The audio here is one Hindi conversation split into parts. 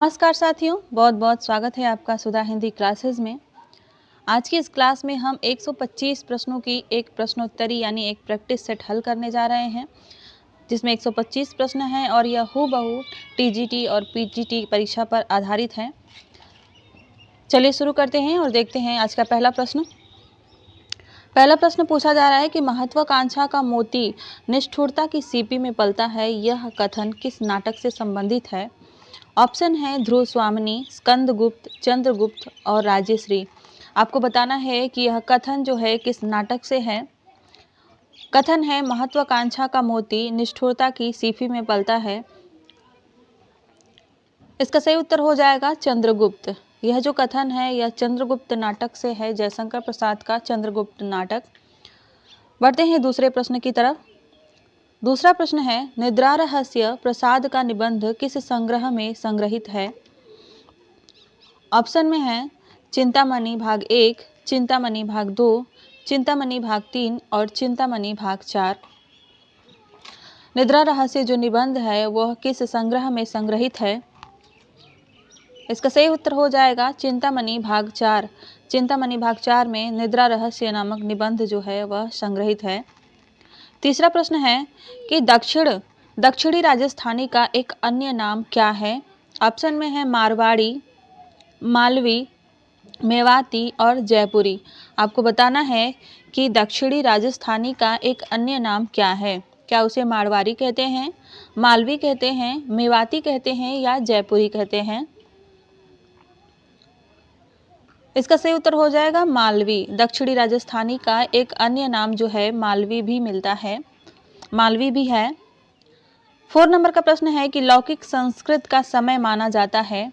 नमस्कार साथियों, बहुत बहुत स्वागत है आपका सुधा हिंदी क्लासेस में। आज की इस क्लास में हम 125 प्रश्नों की एक प्रश्नोत्तरी यानी एक प्रैक्टिस सेट हल करने जा रहे हैं, जिसमें 125 प्रश्न हैं और यह हूबहू टीजीटी और पीजीटी परीक्षा पर आधारित है। चलिए शुरू करते हैं और देखते हैं आज का पहला प्रश्न। पहला प्रश्न पूछा जा रहा है कि महत्वाकांक्षा का मोती निष्ठुरता की सीपी में पलता है, यह कथन किस नाटक से संबंधित है? ऑप्शन है ध्रुव स्वामिनी, स्कंदगुप्त, चंद्रगुप्त और राजेश्री। आपको बताना है कि यह कथन जो है किस नाटक से है। कथन है महत्वाकांक्षा का मोती निष्ठुरता की सीपी में पलता है। इसका सही उत्तर हो जाएगा चंद्रगुप्त। यह जो कथन है यह चंद्रगुप्त नाटक से है, जयशंकर प्रसाद का चंद्रगुप्त नाटक। बढ़ते हैं दूसरे प्रश्न की तरफ। दूसरा प्रश्न है निद्रा रहस्य प्रसाद का निबंध किस संग्रह में संग्रहित है? ऑप्शन में है चिंतामणि भाग 1, चिंतामणि भाग 2, चिंतामणि भाग 3 और चिंतामणि भाग 4। निद्रा रहस्य जो निबंध है वह किस संग्रह में संग्रहित है? इसका सही उत्तर हो जाएगा चिंतामणि भाग 4। चिंतामणि भाग 4 में निद्रा रहस्य नामक निबंध जो है वह संग्रहित है। तीसरा प्रश्न है कि दक्षिणी राजस्थानी का एक अन्य नाम क्या है? ऑप्शन में है मारवाड़ी, मालवी, मेवाती और जयपुरी। आपको बताना है कि दक्षिणी राजस्थानी का एक अन्य नाम क्या है। क्या उसे मारवाड़ी कहते हैं, मालवी कहते हैं, मेवाती कहते हैं या जयपुरी कहते हैं? इसका सही उत्तर हो जाएगा मालवी। दक्षिणी राजस्थानी का एक अन्य नाम जो है मालवी भी मिलता है, मालवी भी है। 4 नंबर का प्रश्न है कि लौकिक संस्कृत का समय माना जाता है।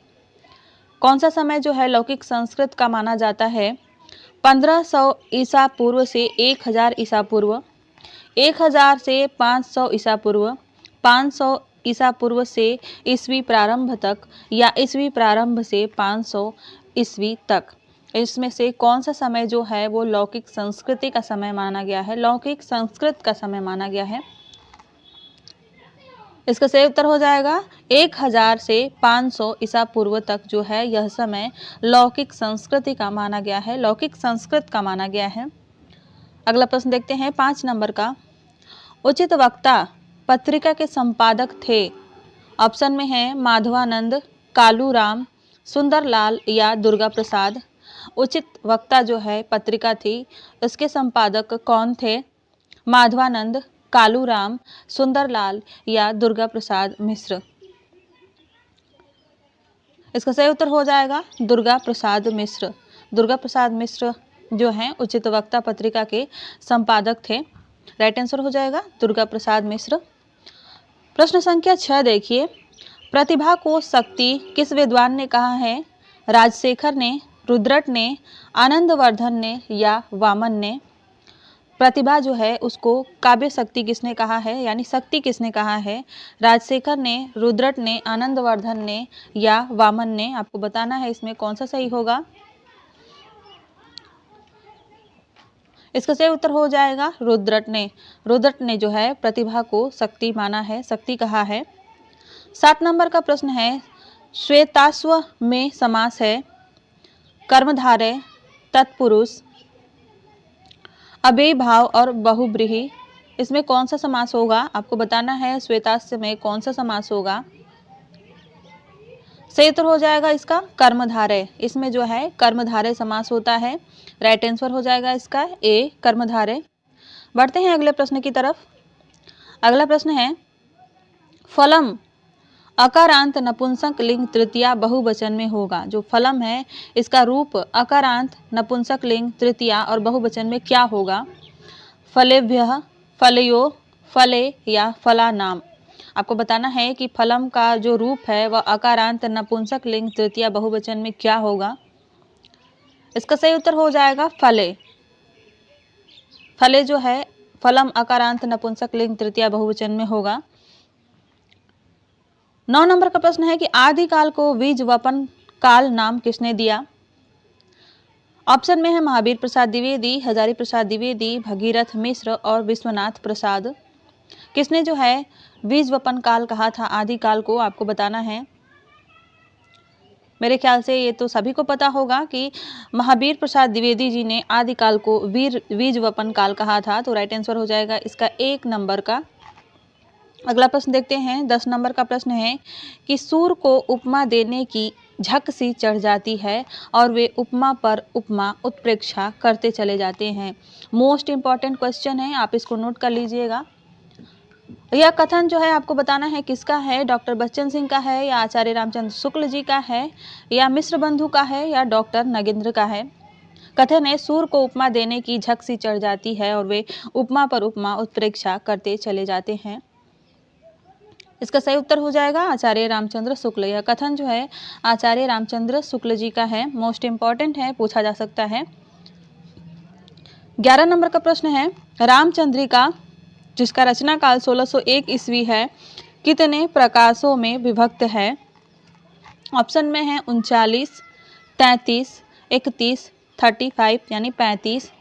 कौन सा समय जो है लौकिक संस्कृत का माना जाता है? 1500 ईसा पूर्व से 1000 ईसा पूर्व, 1000 से 500 ईसा पूर्व, 500 ईसा पूर्व से ईस्वी प्रारंभ तक या ईस्वी प्रारंभ से 500 ईस्वी तक। इसमें से कौन सा समय जो है वो लौकिक संस्कृति का समय माना गया है, लौकिक संस्कृत का समय माना गया है? इसका सही उत्तर हो जाएगा 1000 से 500 ईसा पूर्व तक जो है यह समय लौकिक संस्कृति का माना गया है, लौकिक संस्कृत का माना गया है। अगला प्रश्न देखते हैं 5 नंबर का। उचित वक्ता पत्रिका के संपादक थे। ऑप्शन में है माधवानंद, कालूराम, सुंदरलाल या दुर्गा प्रसाद। उचित वक्ता जो है पत्रिका थी उसके संपादक कौन थे? माधवानंद, कालूराम, सुंदरलाल या दुर्गा प्रसाद मिश्र। इसका सही उत्तर हो जाएगा दुर्गा प्रसाद मिश्र। दुर्गा प्रसाद मिश्र जो हैं उचित वक्ता पत्रिका के संपादक थे। राइट आंसर हो जाएगा दुर्गा प्रसाद मिश्र। प्रश्न संख्या 6 देखिए। प्रतिभा को शक्ति किस विद्वान ने कहा है? राजशेखर ने, रुद्रट ने, आनंदवर्धन ने या वामन ने? प्रतिभा जो है उसको काव्य शक्ति किसने कहा है, यानी शक्ति किसने कहा है? राजशेखर ने, रुद्रट ने, आनंदवर्धन ने या वामन ने? आपको बताना है इसमें कौन सा सही होगा। इसका सही उत्तर हो जाएगा रुद्रट ने। रुद्रट ने जो है प्रतिभा को शक्ति माना है, शक्ति कहा है। 7 नंबर का प्रश्न है श्वेताश्व में समास है कर्मधारय, तत्पुरुष, अव्ययी भाव और बहुब्रीहि। इसमें कौन सा समास होगा? आपको बताना है श्वेताश्व में कौन सा समास होगा। सही उत्तर हो जाएगा इसका कर्मधारय। इसमें जो है कर्मधारय समास होता है। राइट आंसर हो जाएगा इसका ए, कर्मधारय। बढ़ते हैं अगले प्रश्न की तरफ। अगला प्रश्न है फलम अकारांत नपुंसक लिंग तृतीया बहुवचन में होगा। जो फलम है इसका रूप अकारांत नपुंसक लिंग तृतीया और बहुवचन में क्या होगा? फलेभ्यः, फलयो, फले या फलानाम। आपको बताना है कि फलम का जो रूप है वह अकारांत नपुंसक लिंग तृतीया बहुवचन में क्या होगा। इसका सही उत्तर हो जाएगा फले। फले जो है फलम अकारांत नपुंसक लिंग तृतीया बहुवचन में होगा। 9 नंबर का प्रश्न है कि आदिकाल को बीजवपन काल नाम किसने दिया? ऑप्शन में है महावीर प्रसाद द्विवेदी, हजारी प्रसाद द्विवेदी, भगीरथ मिश्र और विश्वनाथ प्रसाद। किसने जो है बीजवपन काल कहा था आदिकाल को? आपको बताना है। मेरे ख्याल से ये तो सभी को पता होगा कि महावीर प्रसाद द्विवेदी जी ने आदिकाल को बीज वपन काल कहा था। तो राइट आंसर हो जाएगा इसका 1 नंबर का। अगला प्रश्न देखते हैं, 10 नंबर का प्रश्न है कि सूर को उपमा देने की झक सी चढ़ जाती है और वे उपमा पर उपमा उत्प्रेक्षा करते चले जाते हैं। मोस्ट इंपॉर्टेंट क्वेश्चन है, आप इसको नोट कर लीजिएगा। यह कथन जो है आपको बताना है किसका है, डॉक्टर बच्चन सिंह का है या आचार्य रामचंद्र शुक्ल जी का है या मिश्र बंधु का है या डॉक्टर नगेंद्र का है। कथन है सूर को उपमा देने की झक सी चढ़ जाती है और वे उपमा पर उपमा उत्प्रेक्षा करते चले जाते हैं। इसका सही उत्तर हो जाएगा आचार्य रामचंद्र शुक्ल। यह कथन जो है आचार्य रामचंद्र शुक्ल जी का है, मोस्ट इंपॉर्टेंट है, पूछा जा सकता है। 11 नंबर का प्रश्न है, रामचंद्रिका जिसका रचना काल 1601 ईस्वी है कितने प्रकाशों में विभक्त है। ऑप्शन में है 39, 33, 31, 35 यानी 35।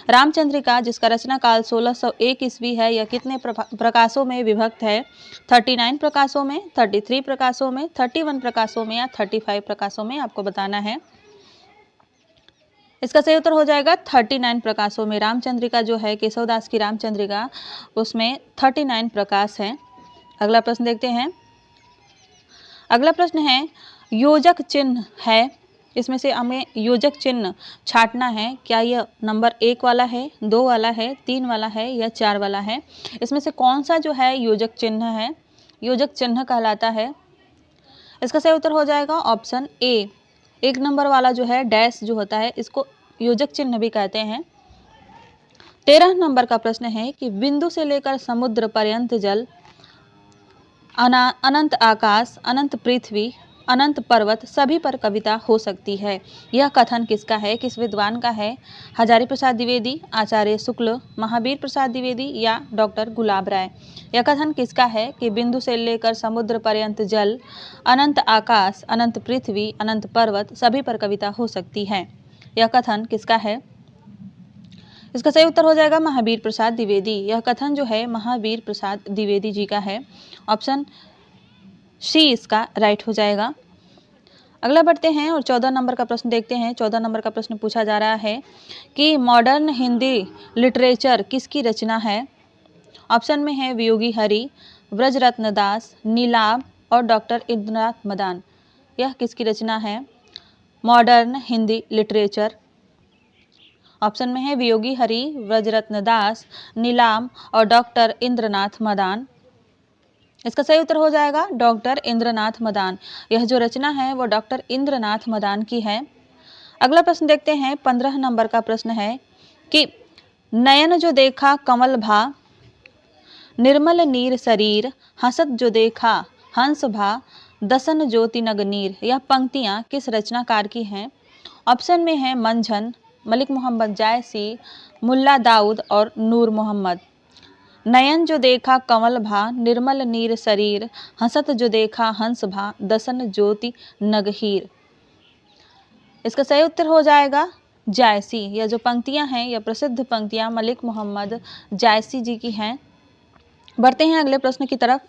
रामचंद्रिका जिसका रचना काल 1601 ईस्वी है यह कितने प्रकाशों में विभक्त है। 39 प्रकाशों में, 33 प्रकाशों में, 31 प्रकाशों में या 35 प्रकाशों में, आपको बताना है। इसका सही उत्तर हो जाएगा 39 प्रकाशों में। रामचंद्रिका जो है केशवदास की रामचंद्रिका, उसमें 39 प्रकाश हैं। अगला प्रश्न देखते हैं। अगला प्रश्न है, योजक चिन्ह है, इसमें से हमें योजक चिन्ह छांटना है। क्या यह नंबर 1 वाला है, 2 वाला है, 3 वाला है या 4 वाला है। इसमें से कौन सा जो है योजक चिन्ह है, योजक चिन्ह कहलाता है। इसका सही उत्तर हो जाएगा ऑप्शन ए। 1 नंबर वाला जो है डैश जो होता है इसको योजक चिन्ह भी कहते हैं। 13 नंबर का प्रश्न है कि बिंदु से लेकर समुद्र पर्यंत जल, अनंत आकाश, अनंत पृथ्वी, अनंत पर्वत सभी पर कविता हो सकती है। यह कथन किसका है, किस विद्वान का है। हजारी प्रसाद द्विवेदी, आचार्य शुक्ल, महावीर प्रसाद द्विवेदी या डॉक्टर गुलाब राय। यह कथन किसका है कि बिंदु से लेकर समुद्र पर्यंत जल, अनंत आकाश, अनंत पृथ्वी, अनंत पर्वत सभी पर कविता हो सकती है। यह कथन किसका है। इसका सही उत्तर हो जाएगा महावीर प्रसाद द्विवेदी। यह कथन जो है महावीर प्रसाद द्विवेदी जी का है। ऑप्शन सी इसका राइट हो जाएगा। अगला बढ़ते हैं और 14 नंबर का प्रश्न देखते हैं। 14 नंबर का प्रश्न पूछा जा रहा है कि मॉडर्न हिंदी लिटरेचर किसकी रचना है। ऑप्शन में है वियोगी हरि, ब्रजरत्न दास, नीलाभ और डॉक्टर इंद्रनाथ मदान। यह किसकी रचना है मॉडर्न हिंदी लिटरेचर। ऑप्शन में है वियोगी हरि, ब्रजरत्न दास, नीलाम और डॉक्टर इंद्रनाथ मदान। इसका सही उत्तर हो जाएगा डॉक्टर इंद्रनाथ मदान। यह जो रचना है वो डॉक्टर इंद्रनाथ मदान की है। अगला प्रश्न देखते हैं। 15 नंबर का प्रश्न है कि नयन जो देखा कमल भा, निर्मल नीर शरीर, हसत जो देखा हंस भा, दसन ज्योति नगनीर। यह पंक्तियां किस रचनाकार की हैं। ऑप्शन में है मंझन, मलिक मोहम्मद जायसी, मुल्ला दाऊद और नूर मोहम्मद। नयन जो देखा कमल भा, निर्मल नीर शरीर, हंसत जो देखा हंस भा, दसन ज्योति नगहीर। इसका सही उत्तर हो जाएगा जायसी। यह जो पंक्तियां हैं यह प्रसिद्ध पंक्तियां मलिक मोहम्मद जायसी जी की हैं। बढ़ते हैं अगले प्रश्न की तरफ।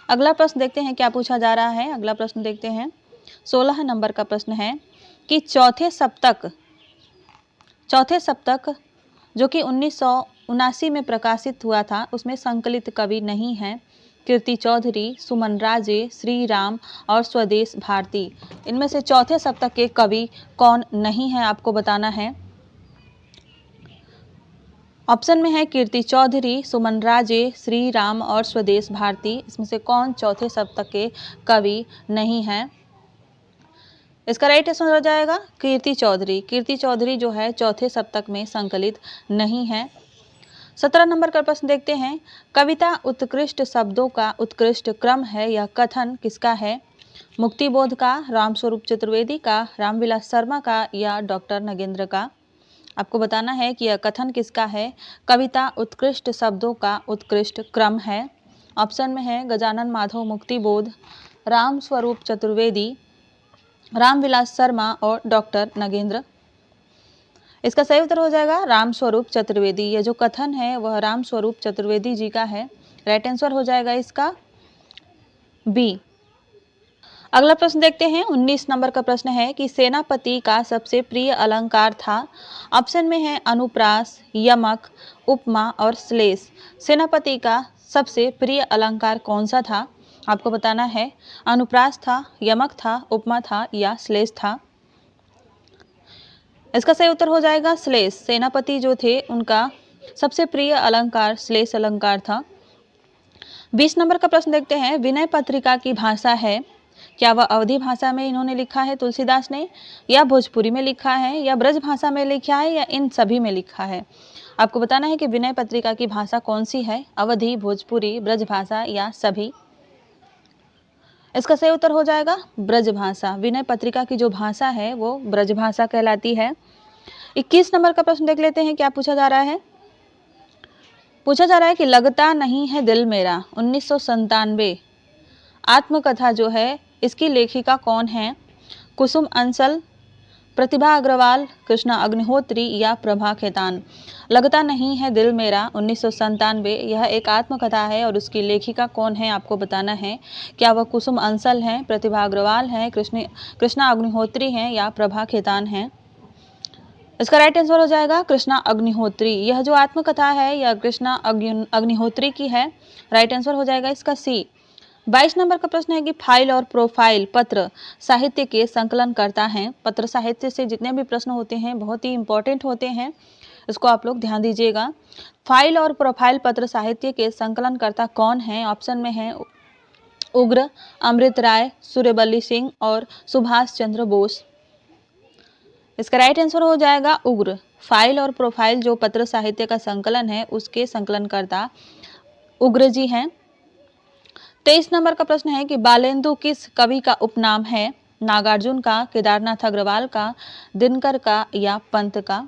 अगला प्रश्न देखते हैं क्या पूछा जा रहा है। अगला प्रश्न देखते हैं 16 नंबर का प्रश्न है कि चौथे सप्तक जो कि 1979 में प्रकाशित हुआ था उसमें संकलित कवि नहीं है। कीर्ति चौधरी, सुमन राजे, श्री राम और स्वदेश भारती। इनमें से चौथे सप्तक के कवि कौन नहीं है आपको बताना है। ऑप्शन में है कीर्ति चौधरी, सुमन राजे, श्री राम और स्वदेश भारती। इसमें से कौन चौथे सप्तक के कवि नहीं है। इसका राइट आंसर हो जाएगा कीर्ति चौधरी। कीर्ति चौधरी जो है चौथे सप्तक में संकलित नहीं है। 17 नंबर का प्रश्न देखते हैं। कविता उत्कृष्ट शब्दों का उत्कृष्ट क्रम है, यह कथन किसका है। मुक्तिबोध का, रामस्वरूप चतुर्वेदी का, रामविलास शर्मा का या डॉक्टर नगेंद्र का। आपको बताना है कि यह कथन किसका है। कविता उत्कृष्ट शब्दों का उत्कृष्ट क्रम है। ऑप्शन में है गजानन माधव मुक्तिबोध, रामस्वरूप चतुर्वेदी, रामविलास शर्मा और डॉक्टर नगेंद्र। इसका सही उत्तर हो जाएगा रामस्वरूप चतुर्वेदी। यह जो कथन है वह रामस्वरूप चतुर्वेदी जी का है। राइट आंसर हो जाएगा इसका बी। अगला प्रश्न देखते हैं। 19 नंबर का प्रश्न है कि सेनापति का सबसे प्रिय अलंकार था। ऑप्शन में है अनुप्रास, यमक, उपमा और श्लेष। सेनापति का सबसे प्रिय अलंकार कौन सा था? आपको बताना है। अनुप्रास था, यमक था, उपमा था या श्लेष था। इसका सही उत्तर हो जाएगा श्लेष। सेनापति जो थे उनका सबसे प्रिय अलंकार श्लेष अलंकार था। 20 नंबर का प्रश्न देखते हैं। विनय पत्रिका की भाषा है, क्या वह अवधी भाषा में इन्होंने लिखा है तुलसीदास ने, या भोजपुरी में लिखा है, या ब्रज भाषा में लिखा है, या इन सभी में लिखा है? आपको बताना है कि विनय पत्रिका की भाषा कौन सी है, अवधी, भोजपुरी, ब्रज भाषा या सभी। इसका सही उत्तर हो जाएगा ब्रज भाषा। विनय पत्रिका की जो भाषा है वो ब्रज भाषा कहलाती है। 21 नंबर का प्रश्न देख लेते हैं, क्या पूछा जा रहा है। पूछा जा रहा है कि लगता नहीं है दिल मेरा 1997 आत्मकथा जो है इसकी लेखिका कौन है? कुसुम अंसल, प्रतिभा अग्रवाल, कृष्णा अग्निहोत्री या प्रभा खेतान। लगता नहीं है दिल मेरा 1997 यह एक आत्मकथा है और उसकी लेखिका कौन है आपको बताना है। क्या वह कुसुम अंसल हैं, प्रतिभा अग्रवाल हैं, कृष्णा अग्निहोत्री हैं या प्रभा खेतान हैं? इसका राइट आंसर हो जाएगा कृष्णा अग्निहोत्री। यह जो आत्मकथा है यह कृष्णा अग्निहोत्री की है। राइट आंसर हो जाएगा इसका सी। 22 नंबर का प्रश्न है कि फाइल और प्रोफाइल पत्र साहित्य के संकलन करता है। पत्र साहित्य से जितने भी प्रश्न होते हैं बहुत ही इंपॉर्टेंट होते हैं, इसको आप लोग ध्यान दीजिएगा। फाइल और प्रोफाइल पत्र साहित्य के संकलन करता कौन है? ऑप्शन में है उग्र, अमृत राय, सूर्यबल्ली सिंह और सुभाष चंद्र बोस। इसका राइट आंसर हो जाएगा उग्र। फाइल और प्रोफाइल जो पत्र साहित्य का संकलन है उसके संकलनकर्ता उग्र जी हैं। 23 नंबर का प्रश्न है कि बालेंदु किस कवि का उपनाम है? नागार्जुन का, केदारनाथ अग्रवाल का, दिनकर का या पंत का?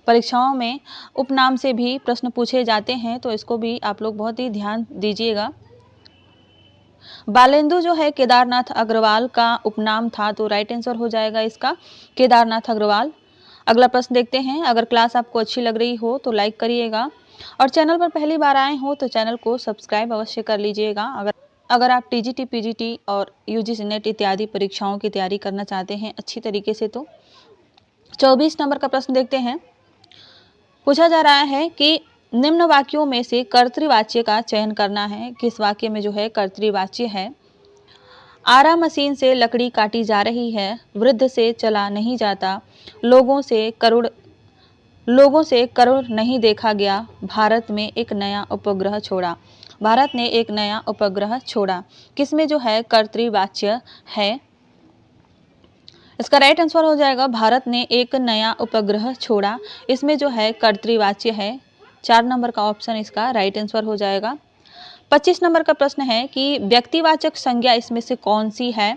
परीक्षाओं में उपनाम से भी प्रश्न पूछे जाते हैं तो इसको भी आप लोग बहुत ही ध्यान दीजिएगा। बालेंदु जो है केदारनाथ अग्रवाल का उपनाम था, तो राइट आंसर हो जाएगा इसका केदारनाथ अग्रवाल। अगला प्रश्न देखते हैं। अगर क्लास आपको अच्छी लग रही हो तो लाइक करिएगा और चैनल पर पहली बार आए हो तो चैनल को सब्सक्राइब अवश्य कर लीजिएगा। अगर आप टीजीटी, पीजीटी और यूजीसी नेट इत्यादि परीक्षाओं की तैयारी करना चाहते हैं अच्छी तरीके से तो 24 नंबर का प्रश्न देखते हैं। पूछा जा रहा है कि निम्न वाक्यों में से कर्तृवाच्य का चयन करना है। किस वाक्य में जो है कर्तृवाच्य है? आरा मशीन से लकड़ी काटी जा रही है, वृद्ध से चला नहीं जाता, लोगों से करोड़ नहीं देखा गया, भारत में एक नया उपग्रह छोड़ा। भारत ने एक नया उपग्रह छोड़ा किसमें जो है कर्तृवाच्य है? इसका राइट आंसर हो जाएगा भारत ने एक नया उपग्रह छोड़ा, इसमें जो है कर्तृवाच्य है। 4 नंबर का ऑप्शन इसका राइट आंसर हो जाएगा। 25 नंबर का प्रश्न है कि व्यक्तिवाचक संज्ञा इसमें से कौन सी है?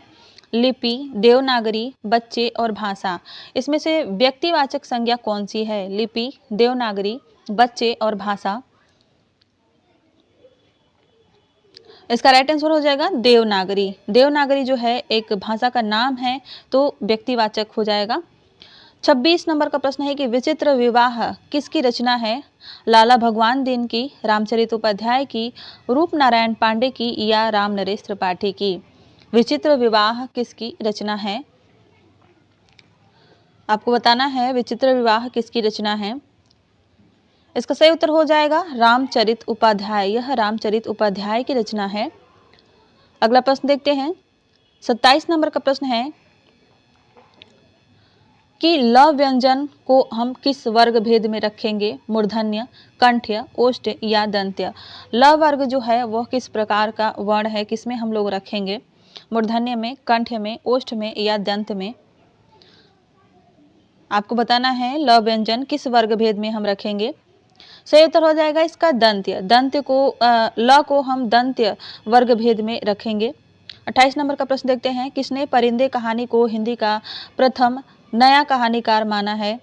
लिपि, देवनागरी, बच्चे और भाषा। इसमें से व्यक्तिवाचक संज्ञा कौन सी है? लिपि, देवनागरी, बच्चे और भाषा। इसका राइट आंसर हो जाएगा देवनागरी। देवनागरी जो है एक भाषा का नाम है तो व्यक्तिवाचक हो जाएगा। 26 नंबर का प्रश्न है कि विचित्र विवाह किसकी रचना है? लाला भगवान दीन की, रामचरित उपाध्याय की, रूप नारायण पांडे की या राम नरेश त्रिपाठी की? विचित्र विवाह किसकी रचना है? आपको बताना है विचित्र विवाह किसकी रचना है। इसका सही उत्तर हो जाएगा रामचरित उपाध्याय। यह रामचरित उपाध्याय की रचना है। अगला प्रश्न देखते हैं। 27 नंबर का प्रश्न है कि ल व्यंजन को हम किस वर्ग भेद में रखेंगे? मूर्धन्य, कंठ्य, ओष्ठ या दंत्य? ल वर्ग जो है वह किस प्रकार का वर्ण है, किसमें हम लोग रखेंगे? मूर्धन्य में, कंठ्य में, ओष्ठ में या दंत में? आपको बताना है ल व्यंजन किस वर्ग भेद में हम रखेंगे। सही उत्तर हो जाएगा इसका दंत्य। दंत्य को ल को हम दंत्य वर्ग भेद में रखेंगे। 28 नंबर का प्रश्न देखते हैं। किसने परिंदे कहानी को हिंदी का प्रथम नया कहानीकार माना है?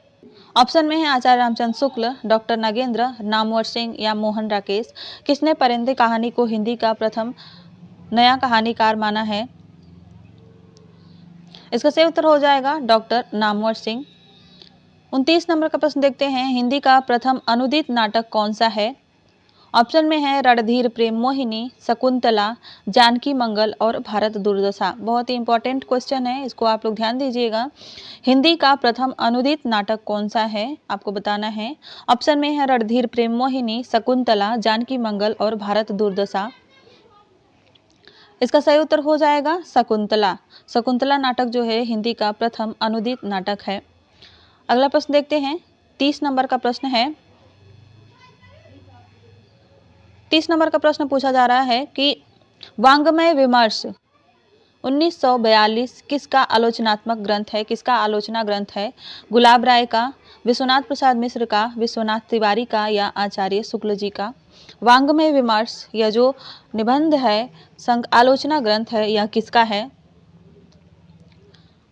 ऑप्शन में है आचार्य रामचंद्र शुक्ल, डॉक्टर नागेंद्र, नामवर सिंह या मोहन राकेश। किसने परिंदे कहानी को हिंदी का प्रथम नया कहानीकार माना है? इसका सही उत्तर हो जाएगा डॉक्टर नामवर सिंह। 29 नंबर का प्रश्न देखते हैं। हिंदी का प्रथम अनुदित नाटक कौन सा है? ऑप्शन में है रणधीर प्रेम मोहिनी, शकुंतला, जानकी मंगल और भारत दुर्दशा। बहुत ही इंपॉर्टेंट क्वेश्चन है, इसको आप लोग ध्यान दीजिएगा। हिंदी का प्रथम अनुदित नाटक कौन सा है, आपको बताना है। ऑप्शन में है रणधीर प्रेम मोहिनी, शकुंतला, जानकी मंगल और भारत दुर्दशा। इसका सही उत्तर हो जाएगा शकुंतला। शकुंतला नाटक जो है हिंदी का प्रथम अनुदित नाटक है। अगला प्रश्न देखते हैं। 30 नंबर का प्रश्न है। 30 नंबर का प्रश्न पूछा जा रहा है कि वांग्मय विमर्श 1942 किसका आलोचनात्मक ग्रंथ है, किसका आलोचना ग्रंथ है? गुलाब राय का, विश्वनाथ प्रसाद मिश्र का, विश्वनाथ तिवारी का या आचार्य शुक्ल जी का? वांग्मय विमर्श यह जो निबंध है संघ आलोचना ग्रंथ है, यह किसका है?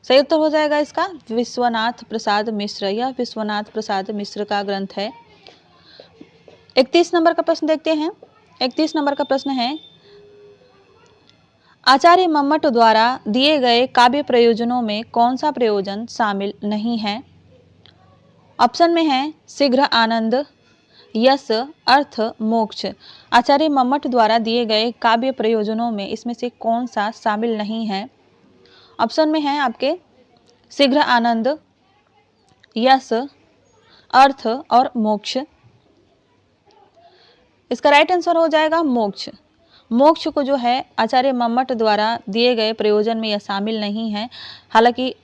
सही उत्तर हो जाएगा इसका विश्वनाथ प्रसाद मिश्र। यह विश्वनाथ प्रसाद मिश्र का ग्रंथ है। 31 नंबर का प्रश्न देखते हैं। 31 नंबर का प्रश्न है, आचार्य मम्मट द्वारा दिए गए काव्य प्रयोजनों में कौन सा प्रयोजन शामिल नहीं है? ऑप्शन में है शीघ्र आनंद, यश, अर्थ, मोक्ष। आचार्य मम्मट द्वारा दिए गए काव्य प्रयोजनों में इसमें से कौन सा शामिल नहीं है? ऑप्शन में है आपके शीघ्र आनंद, यश, अर्थ और मोक्ष। इसका राइट आंसर हो जाएगा मोक्ष। मोक्ष को जो है आचार्य मम्मट द्वारा दिए गए प्रयोजन में यह शामिल नहीं है। हालांकि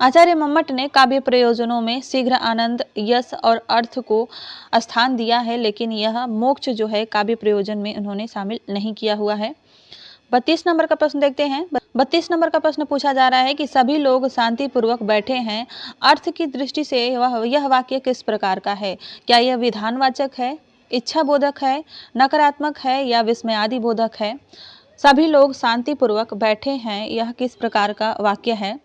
आचार्य मम्मट ने काव्य प्रयोजनों में शीघ्र आनंद, यश और अर्थ को स्थान दिया है, लेकिन यह मोक्ष जो है काव्य प्रयोजन में उन्होंने शामिल नहीं किया हुआ है। 32 नंबर का प्रश्न देखते हैं। 32 नंबर का प्रश्न पूछा जा रहा है कि सभी लोग शांतिपूर्वक बैठे हैं, अर्थ की दृष्टि से यह वाक्य किस प्रकार का है? क्या यह विधानवाचक है, इच्छा बोधक है, नकारात्मक है या विस्मयादि बोधक है? सभी लोग शांतिपूर्वक बैठे हैं, यह किस प्रकार का वाक्य है?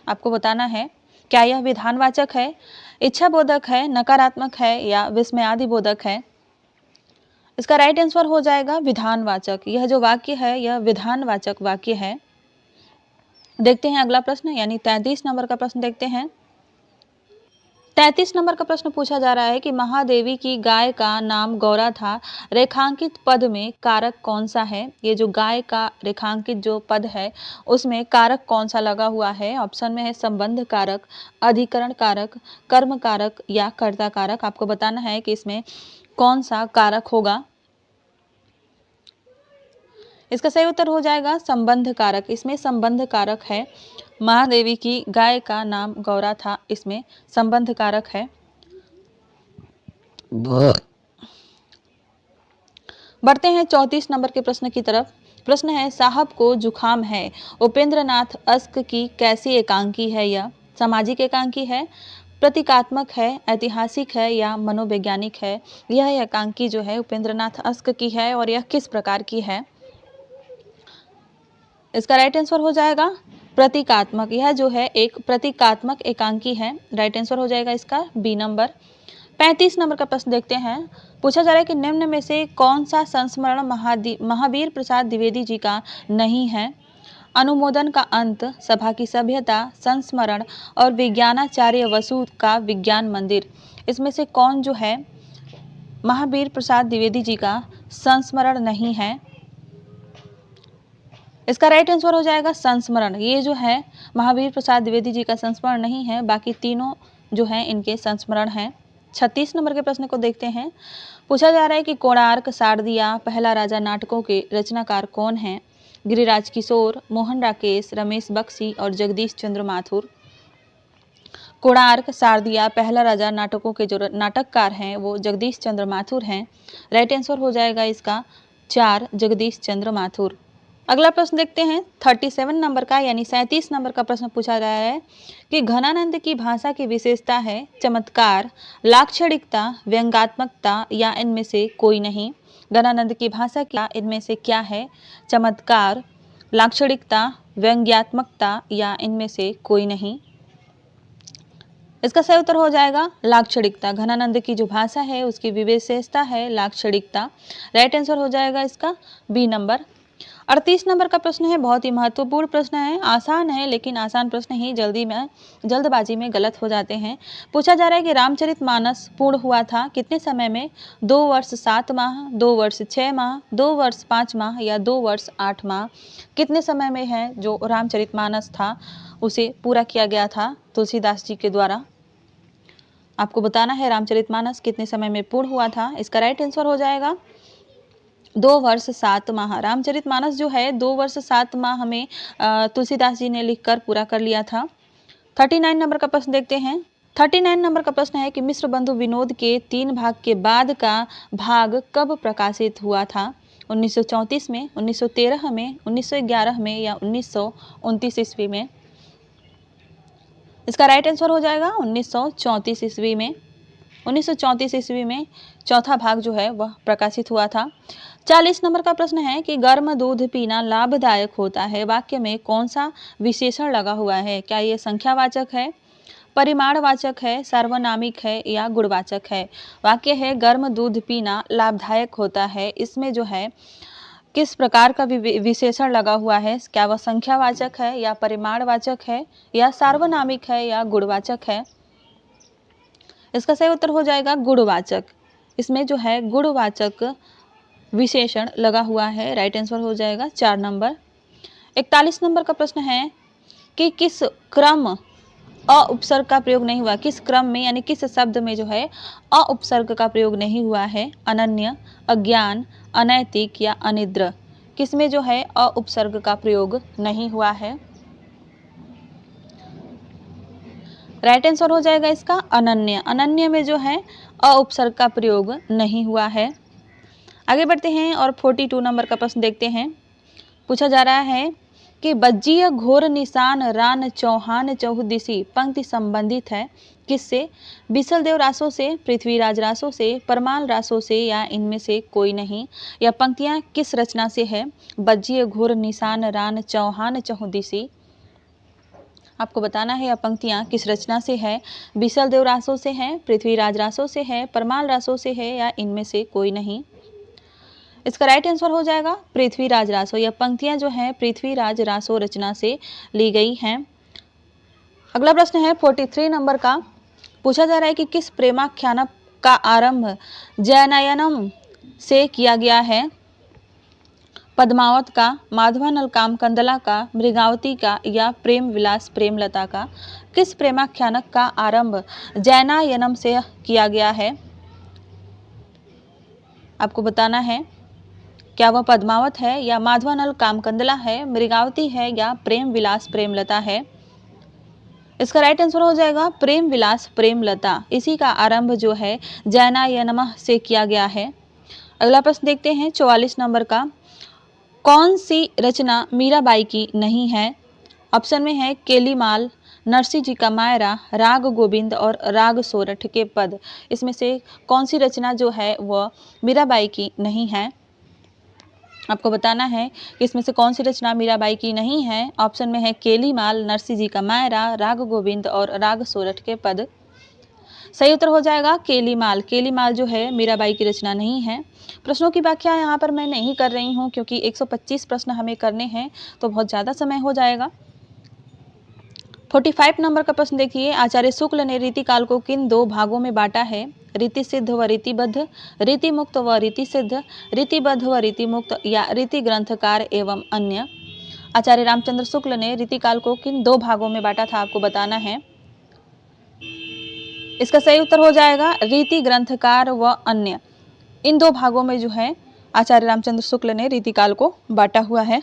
आपको बताना है। क्या यह विधानवाचक है, इच्छा बोधक है, नकारात्मक है या विस्मयादि बोधक है? इसका राइट आंसर हो जाएगा विधानवाचक। यह जो वाक्य है यह विधानवाचक वाक्य है। देखते हैं अगला प्रश्न यानी 33 नंबर का प्रश्न देखते हैं। 33 नंबर का प्रश्न पूछा जा रहा है कि महादेवी की गाय का नाम गौरा था, रेखांकित पद में कारक कौन सा है? ये जो गाय का रेखांकित जो पद है उसमें कारक कौन सा लगा हुआ है? ऑप्शन में है संबंध कारक, अधिकरण कारक, कर्म कारक या कर्ता कारक। आपको बताना है कि इसमें कौन सा कारक होगा। इसका सही उत्तर हो जाएगा संबंध कारक। इसमें संबंध कारक है। महादेवी की गाय का नाम गौरा था, इसमें संबंध कारक है। बढ़ते हैं 34 नंबर के प्रश्न की तरफ। प्रश्न है साहब को जुखाम है, उपेंद्रनाथ अश्क की कैसी एकांकी है? यह सामाजिक एकांकी है, प्रतीकात्मक है, ऐतिहासिक है या मनोवैज्ञानिक है? यह एकांकी जो है उपेंद्रनाथ अश्क की है और यह किस प्रकार की है? इसका राइट आंसर हो जाएगा प्रतीकात्मक। यह जो है एक प्रतीकात्मक एकांकी है। राइट आंसर हो जाएगा इसका बी नंबर। 35 नंबर का प्रश्न देखते हैं। पूछा जा रहा है कि निम्न में से कौन सा संस्मरण महावीर प्रसाद द्विवेदी जी का नहीं है? अनुमोदन का अंत, सभा की सभ्यता, संस्मरण और विज्ञानाचार्य वसु का विज्ञान मंदिर। इसमें से कौन जो है महावीर प्रसाद द्विवेदी जी का संस्मरण नहीं है? इसका राइट आंसर हो जाएगा संस्मरण। ये जो है महावीर प्रसाद द्विवेदी जी का संस्मरण नहीं है, बाकी तीनों जो हैं इनके संस्मरण हैं। 36 नंबर के प्रश्न को देखते हैं। पूछा जा रहा है कि कोणार्क, शारदिया, पहला राजा नाटकों के रचनाकार कौन हैं? गिरिराज किशोर, मोहन राकेश, रमेश बख्शी और जगदीश चंद्र माथुर। कोणार्क, शारदिया, पहला राजा नाटकों के जो नाटककार हैं वो जगदीश चंद्र माथुर हैं। राइट आंसर हो जाएगा इसका 4 जगदीश चंद्र माथुर। अगला प्रश्न देखते हैं 37 नंबर का यानी 37 नंबर का प्रश्न पूछा रहा है कि घनानंद की भाषा की विशेषता है चमत्कार, लाक्षणिकता, व्यंग्यात्मकता या इनमें से कोई नहीं। घनानंद की भाषा क्या इनमें से क्या है? चमत्कार, लाक्षणिकता, व्यंग्यात्मकता या इनमें से कोई नहीं। इसका सही उत्तर हो जाएगा लाक्षणिकता। घनानंद की जो भाषा है उसकी विशेषता है लाक्षणिकता। राइट आंसर हो जाएगा इसका बी नंबर। 38 नंबर का प्रश्न है, बहुत ही महत्वपूर्ण प्रश्न है, आसान है लेकिन आसान प्रश्न ही जल्दबाजी में गलत हो जाते हैं। पूछा जा रहा है कि रामचरितमानस पूर्ण हुआ था कितने समय में? 2 वर्ष 7 माह, 2 वर्ष 6 माह, 2 वर्ष 5 माह या 2 वर्ष 8 माह? कितने समय में है जो रामचरितमानस था उसे पूरा किया गया था तुलसीदास जी के द्वारा? आपको बताना है रामचरितमानस कितने समय में पूर्ण हुआ था। इसका राइट आंसर हो जाएगा 2 वर्ष 7 माह। रामचरितमानस जो है 2 वर्ष 7 माह में तुलसीदास जी ने लिखकर पूरा कर लिया था। 39 नंबर का प्रश्न देखते हैं। 39 नंबर का प्रश्न है कि मिश्र बंधु विनोद के 3 भाग के बाद का भाग कब प्रकाशित हुआ था? 1934 में, 1913 में, 1911 में या 1929 ईस्वी में? इसका राइट आंसर हो जाएगा 1934 ईस्वी में। 1934 ईस्वी में चौथा भाग जो है वह प्रकाशित हुआ था। 40 नंबर का प्रश्न है कि गर्म दूध पीना लाभदायक होता है, वाक्य में कौन सा विशेषण लगा हुआ है? क्या ये संख्यावाचक है, परिमाणवाचक है, सार्वनामिक है या गुणवाचक है? वाक्य है गर्म दूध पीना लाभदायक होता है, इसमें जो है किस प्रकार का विशेषण लगा हुआ है? क्या वह संख्यावाचक है या परिमाणवाचक है या सार्वनामिक है या गुणवाचक है? इसका सही उत्तर हो जाएगा गुणवाचक। इसमें जो है गुणवाचक विशेषण लगा हुआ है। राइट आंसर हो जाएगा 4 नंबर। 41 नंबर का प्रश्न है कि किस क्रम अ उपसर्ग का प्रयोग नहीं हुआ? किस क्रम में यानी किस शब्द में जो है अ उपसर्ग का प्रयोग नहीं हुआ है? अनन्य, अज्ञान, अनैतिक या अनिद्र? किसमें जो है अ उपसर्ग का प्रयोग नहीं हुआ है? राइट आंसर हो जाएगा इसका अनन्य। अनन्य में जो है अ उपसर्ग का प्रयोग नहीं हुआ है। आगे बढ़ते हैं और 42 नंबर का प्रश्न देखते हैं। पूछा जा रहा है कि बज्जीय घोर निशान रान चौहान चौहदिशी पंक्ति संबंधित है किससे? बिसल देव रासों से, पृथ्वीराज रासों से, परमाल रासों से या इनमें से कोई नहीं? यह पंक्तियां किस रचना से है? बज्जीय घोर निशान रान चौहान चौहदिशी, आपको बताना है यह पंक्तियां किस रचना से है? बिसल देव रासों से है, पृथ्वीराज रासों से है, परमाल रासों से है या इनमें से कोई नहीं? इसका राइट आंसर हो जाएगा पृथ्वीराज रासो। यह पंक्तियां जो हैं पृथ्वीराज रासो रचना से ली गई हैं। अगला प्रश्न है 43 नंबर का। पूछा जा रहा है कि किस प्रेमाख्यान का आरंभ जयनयनम से किया गया है? पद्मावत का, माधवानल कामकंदला का, मृगावती का या प्रेम विलास प्रेमलता का? किस प्रेमाख्यानक का आरंभ जयनायनम से किया गया है? आपको बताना है क्या वह पद्मावत है या माधवानल कामकंदला है, मृगावती है या प्रेम विलास प्रेमलता है? इसका राइट आंसर हो जाएगा प्रेम विलास प्रेमलता। इसी का आरंभ जो है जयनायनम से किया गया है। अगला प्रश्न देखते हैं 44 नंबर का। कौन सी रचना मीराबाई की नहीं है? ऑप्शन में है केलीमाल, नरसिंह जी का मायरा, राग गोविंद और राग सोरठ के पद। इसमें से कौन सी रचना जो है वह मीराबाई की नहीं है? आपको बताना है कि इसमें से कौन सी रचना मीराबाई की नहीं है। ऑप्शन में है केलीमाल, नरसिंह जी का मायरा, राग गोविंद और राग सोरठ के पद। सही उत्तर हो जाएगा केलीमाल। केलीमाल जो है मीराबाई की रचना नहीं है। प्रश्नों की व्याख्या यहाँ पर मैं नहीं कर रही हूँ क्योंकि 125 प्रश्न हमें करने हैं तो बहुत ज़्यादा समय हो जाएगा। 45 नंबर का प्रश्न देखिए। आचार्य शुक्ल ने रीतिकाल को किन 2 भागों में बांटा है? रीति सिद्ध व रीतिबद्ध, रीति मुक्त व रीति सिद्ध, रीतिबद्ध व रीति मुक्त या रीति ग्रंथकार एवं अन्य? आचार्य रामचंद्र शुक्ल ने रीतिकाल को किन 2 भागों में बांटा था? आपको बताना है। इसका सही उत्तर हो जाएगा रीति ग्रंथकार व अन्य। इन 2 भागों में जो है आचार्य रामचंद्र शुक्ल ने रीतिकाल को बांटा हुआ है।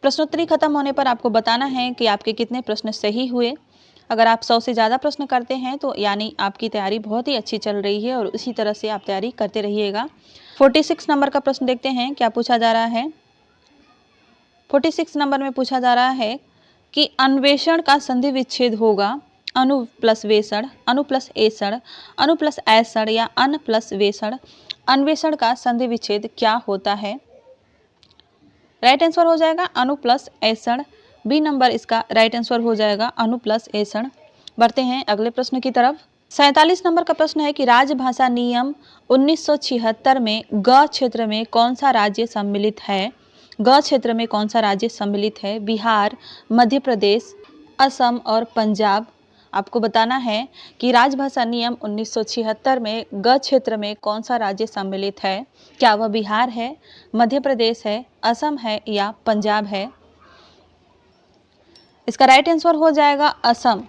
प्रश्नोत्तरी खत्म होने पर आपको बताना है कि आपके कितने प्रश्न सही हुए। अगर आप 100 से ज़्यादा प्रश्न करते हैं तो यानी आपकी तैयारी बहुत ही अच्छी चल रही है और इसी तरह से आप तैयारी करते रहिएगा। 46 नंबर का प्रश्न देखते हैं क्या पूछा जा रहा है। 46 नंबर में पूछा जा रहा है कि अन्वेषण का संधि विच्छेद होगा अनु प्लस वेषण, अनु प्लस एषण, अनु प्लस ऐषण या अन प्लस वेषण। अन्वेषण का संधि विच्छेद क्या होता है? राइट आंसर हो जाएगा अनु प्लस ऐषण। बी नंबर इसका राइट आंसर हो जाएगा अनु प्लस ऐषण। बढ़ते हैं अगले प्रश्न की तरफ। 47 नंबर का प्रश्न है कि राजभाषा नियम 1976 में ग क्षेत्र में कौन सा राज्य सम्मिलित है। ग क्षेत्र में कौन सा राज्य सम्मिलित है। बिहार, मध्य प्रदेश, असम और पंजाब। आपको बताना है कि राजभाषा नियम 1976 में ग क्षेत्र में कौन सा राज्य सम्मिलित है। क्या वह बिहार है, मध्य प्रदेश है, असम है या पंजाब है। इसका राइट आंसर हो जाएगा असम।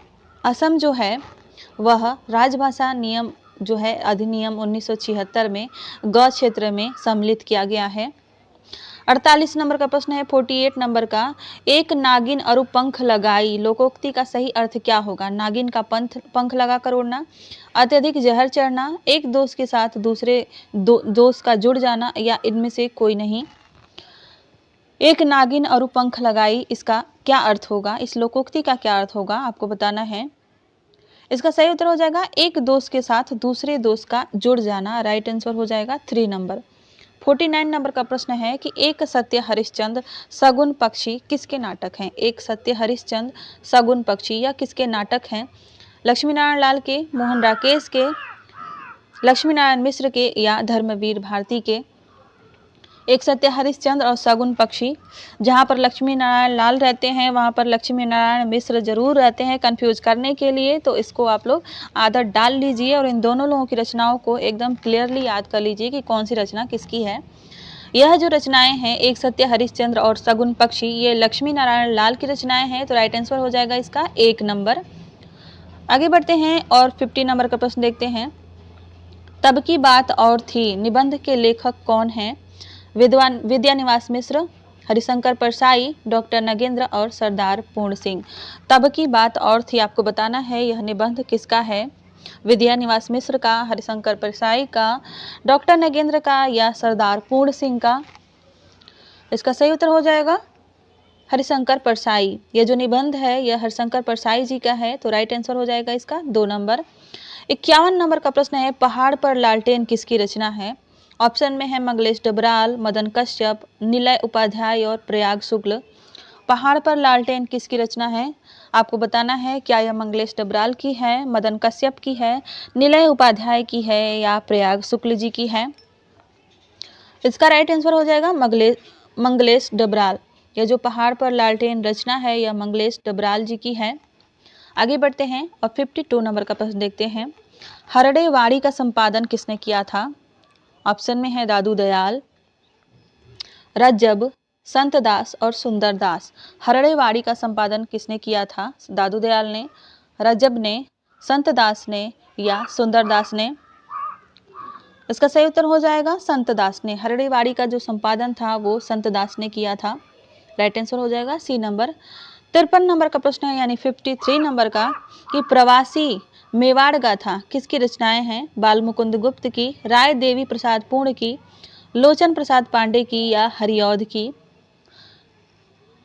असम जो है वह राजभाषा नियम जो है अधिनियम 1976 में ग क्षेत्र में सम्मिलित किया गया है। 48 नंबर का प्रश्न है 48 नंबर का, एक नागिन अरु पंख लगाई लोकोक्ति का सही अर्थ क्या होगा। नागिन का पंख लगाकर उड़ना, अत्यधिक जहर चढ़ना, एक दोस्त के साथ दूसरे दोस्त का जुड़ जाना या इनमें से कोई नहीं। एक नागिन अरु पंख लगाई, इसका क्या अर्थ होगा, इस लोकोक्ति का क्या अर्थ होगा, आपको बताना है। इसका सही उत्तर हो जाएगा एक दोस्त के साथ दूसरे दोस्त का जुड़ जाना। राइट आंसर हो जाएगा 3 नंबर। 49 नंबर का प्रश्न है कि एक सत्य हरिश्चंद्र सगुन पक्षी किसके नाटक हैं। एक सत्य हरिश्चंद्र सगुन पक्षी या किसके नाटक हैं। लक्ष्मी नारायण लाल के, मोहन राकेश के, लक्ष्मी नारायण मिश्र के या धर्मवीर भारती के। एक सत्य हरिश्चंद्र और सगुन पक्षी, जहाँ पर लक्ष्मी नारायण लाल रहते हैं वहाँ पर लक्ष्मी नारायण मिश्र जरूर रहते हैं कंफ्यूज करने के लिए, तो इसको आप लोग आदत डाल लीजिए और इन दोनों लोगों की रचनाओं को एकदम क्लियरली याद कर लीजिए कि कौन सी रचना किसकी है। यह जो रचनाएं हैं एक सत्य हरिश्चंद्र और सगुन पक्षी, ये लक्ष्मी नारायण लाल की रचनाएं हैं, तो राइट आंसर हो जाएगा इसका 1 नंबर। आगे बढ़ते हैं और 50 नंबर का प्रश्न देखते हैं। तब की बात और थी निबंध के लेखक कौन हैं। विद्वान विद्यानिवास मिश्र, हरिशंकर परसाई, डॉक्टर नगेंद्र और सरदार पूर्ण सिंह। तब की बात और थी, आपको बताना है यह निबंध किसका है। विद्यानिवास मिश्र का, हरिशंकर परसाई का, डॉक्टर नगेंद्र का या सरदार पूर्ण सिंह का। इसका सही उत्तर हो जाएगा हरिशंकर परसाई। यह जो निबंध है यह हरिशंकर परसाई जी का है, तो राइट आंसर हो जाएगा इसका 2 नंबर। 51 नंबर का प्रश्न है पहाड़ पर लालटेन किसकी रचना है। ऑप्शन में है मंगलेश डबराल, मदन कश्यप, निलय उपाध्याय और प्रयाग शुक्ल। पहाड़ पर लालटेन किसकी रचना है, आपको बताना है क्या यह मंगलेश डबराल की है, मदन कश्यप की है, निलय उपाध्याय की है या प्रयाग शुक्ल जी की है। इसका राइट आंसर हो जाएगा मंगलेश डबराल। यह जो पहाड़ पर लालटेन रचना है यह मंगलेश डबराल जी की है। आगे बढ़ते हैं और 52 नंबर का प्रश्न देखते हैं। हरड़े वाड़ी का संपादन किसने किया था। ऑप्शन में है दादू दयाल, रज्जब, संत दास और सुंदर दास। हरड़े वाड़ी का संपादन किसने किया था। दादू दयाल ने, रज्जब ने, संत दास ने या सुंदर दास ने। इसका सही उत्तर हो जाएगा संत दास ने। हरड़े वाड़ी का जो संपादन था वो संत दास ने किया था। राइट आंसर हो जाएगा सी नंबर। 53 नंबर का प्रश्न है यानी 53 नंबर का कि प्रवासी मेवाड़ गाथा किसकी रचनाएं हैं। बाल मुकुंद गुप्त की, राय देवी प्रसाद पूर्ण की, लोचन प्रसाद पांडे की या हरिऔध की।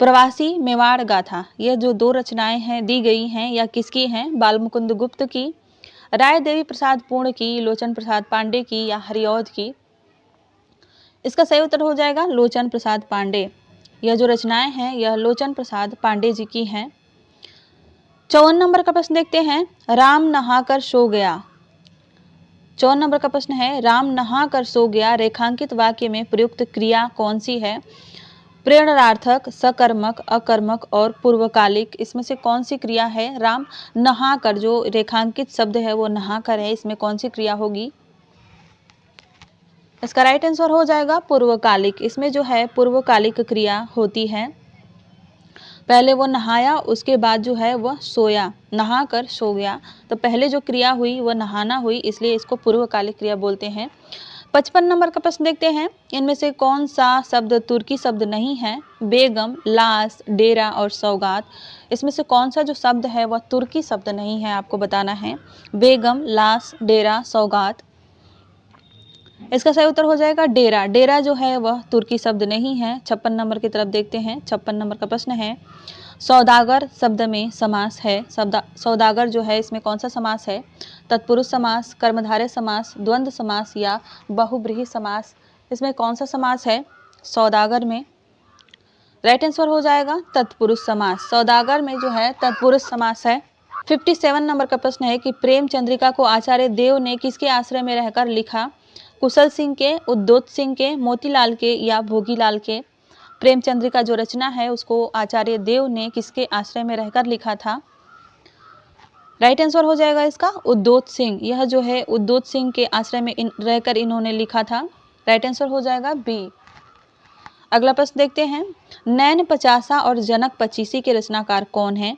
प्रवासी मेवाड़ गाथा यह जो 2 रचनाएं हैं दी गई हैं या किसकी हैं। बाल मुकुंद गुप्त की, राय देवी प्रसाद पूर्ण की, लोचन प्रसाद पांडे की या हरिऔध की। इसका सही उत्तर हो जाएगा लोचन प्रसाद पांडे। यह जो रचनाएं हैं यह लोचन प्रसाद पांडे जी की हैं। 54 नंबर का प्रश्न देखते हैं। राम नहाकर सो गया। 54 नंबर का प्रश्न है राम नहाकर सो गया रेखांकित वाक्य में प्रयुक्त क्रिया कौन सी है। प्रेरणार्थक, सकर्मक, अकर्मक और पूर्वकालिक। इसमें से कौन सी क्रिया है। राम नहाकर, जो रेखांकित शब्द है वो नहाकर है, इसमें कौन सी क्रिया होगी। इसका राइट आंसर हो जाएगा पूर्वकालिक। इसमें जो है पूर्वकालिक क्रिया होती है। पहले वो नहाया, उसके बाद जो है वह सोया, नहा कर सो गया, तो पहले जो क्रिया हुई वह नहाना हुई, इसलिए इसको पूर्वकालिक क्रिया बोलते हैं। 55 नंबर का प्रश्न देखते हैं। इनमें से कौन सा शब्द तुर्की शब्द नहीं है। बेगम, लाश, डेरा और सौगात। इसमें से कौन सा जो शब्द है वह तुर्की शब्द नहीं है, आपको बताना है। बेगम, लाश, डेरा, सौगात। इसका सही उत्तर हो जाएगा डेरा। डेरा जो है वह तुर्की शब्द नहीं है। 56 नंबर की तरफ देखते हैं। 56 नंबर का प्रश्न है सौदागर शब्द में समास है। सौदागर जो है इसमें कौन सा समास है। तत्पुरुष समास, कर्मधारय समास, द्वंद्व समास या बहुब्रीहि समास। इसमें कौन सा समास है सौदागर में। राइट आंसर हो जाएगा तत्पुरुष समास। सौदागर में जो है तत्पुरुष समास है। 57 नंबर का प्रश्न है कि प्रेम चंद्रिका को आचार्य देव ने किसके आश्रय में रहकर लिखा? कुशल सिंह के, उद्योत सिंह के, मोतीलाल के या भोगीलाल के? प्रेम चंद्रिका जो रचना है उसको आचार्य देव ने किसके आश्रय में रहकर लिखा था? राइट आंसर हो जाएगा इसका उद्योत सिंह। यह जो है उद्योत सिंह के आश्रय में रहकर इन्होंने लिखा था। राइट आंसर हो जाएगा बी। अगला प्रश्न देखते हैं, नैन पचासा और जनक पचीसी के रचनाकार कौन हैं?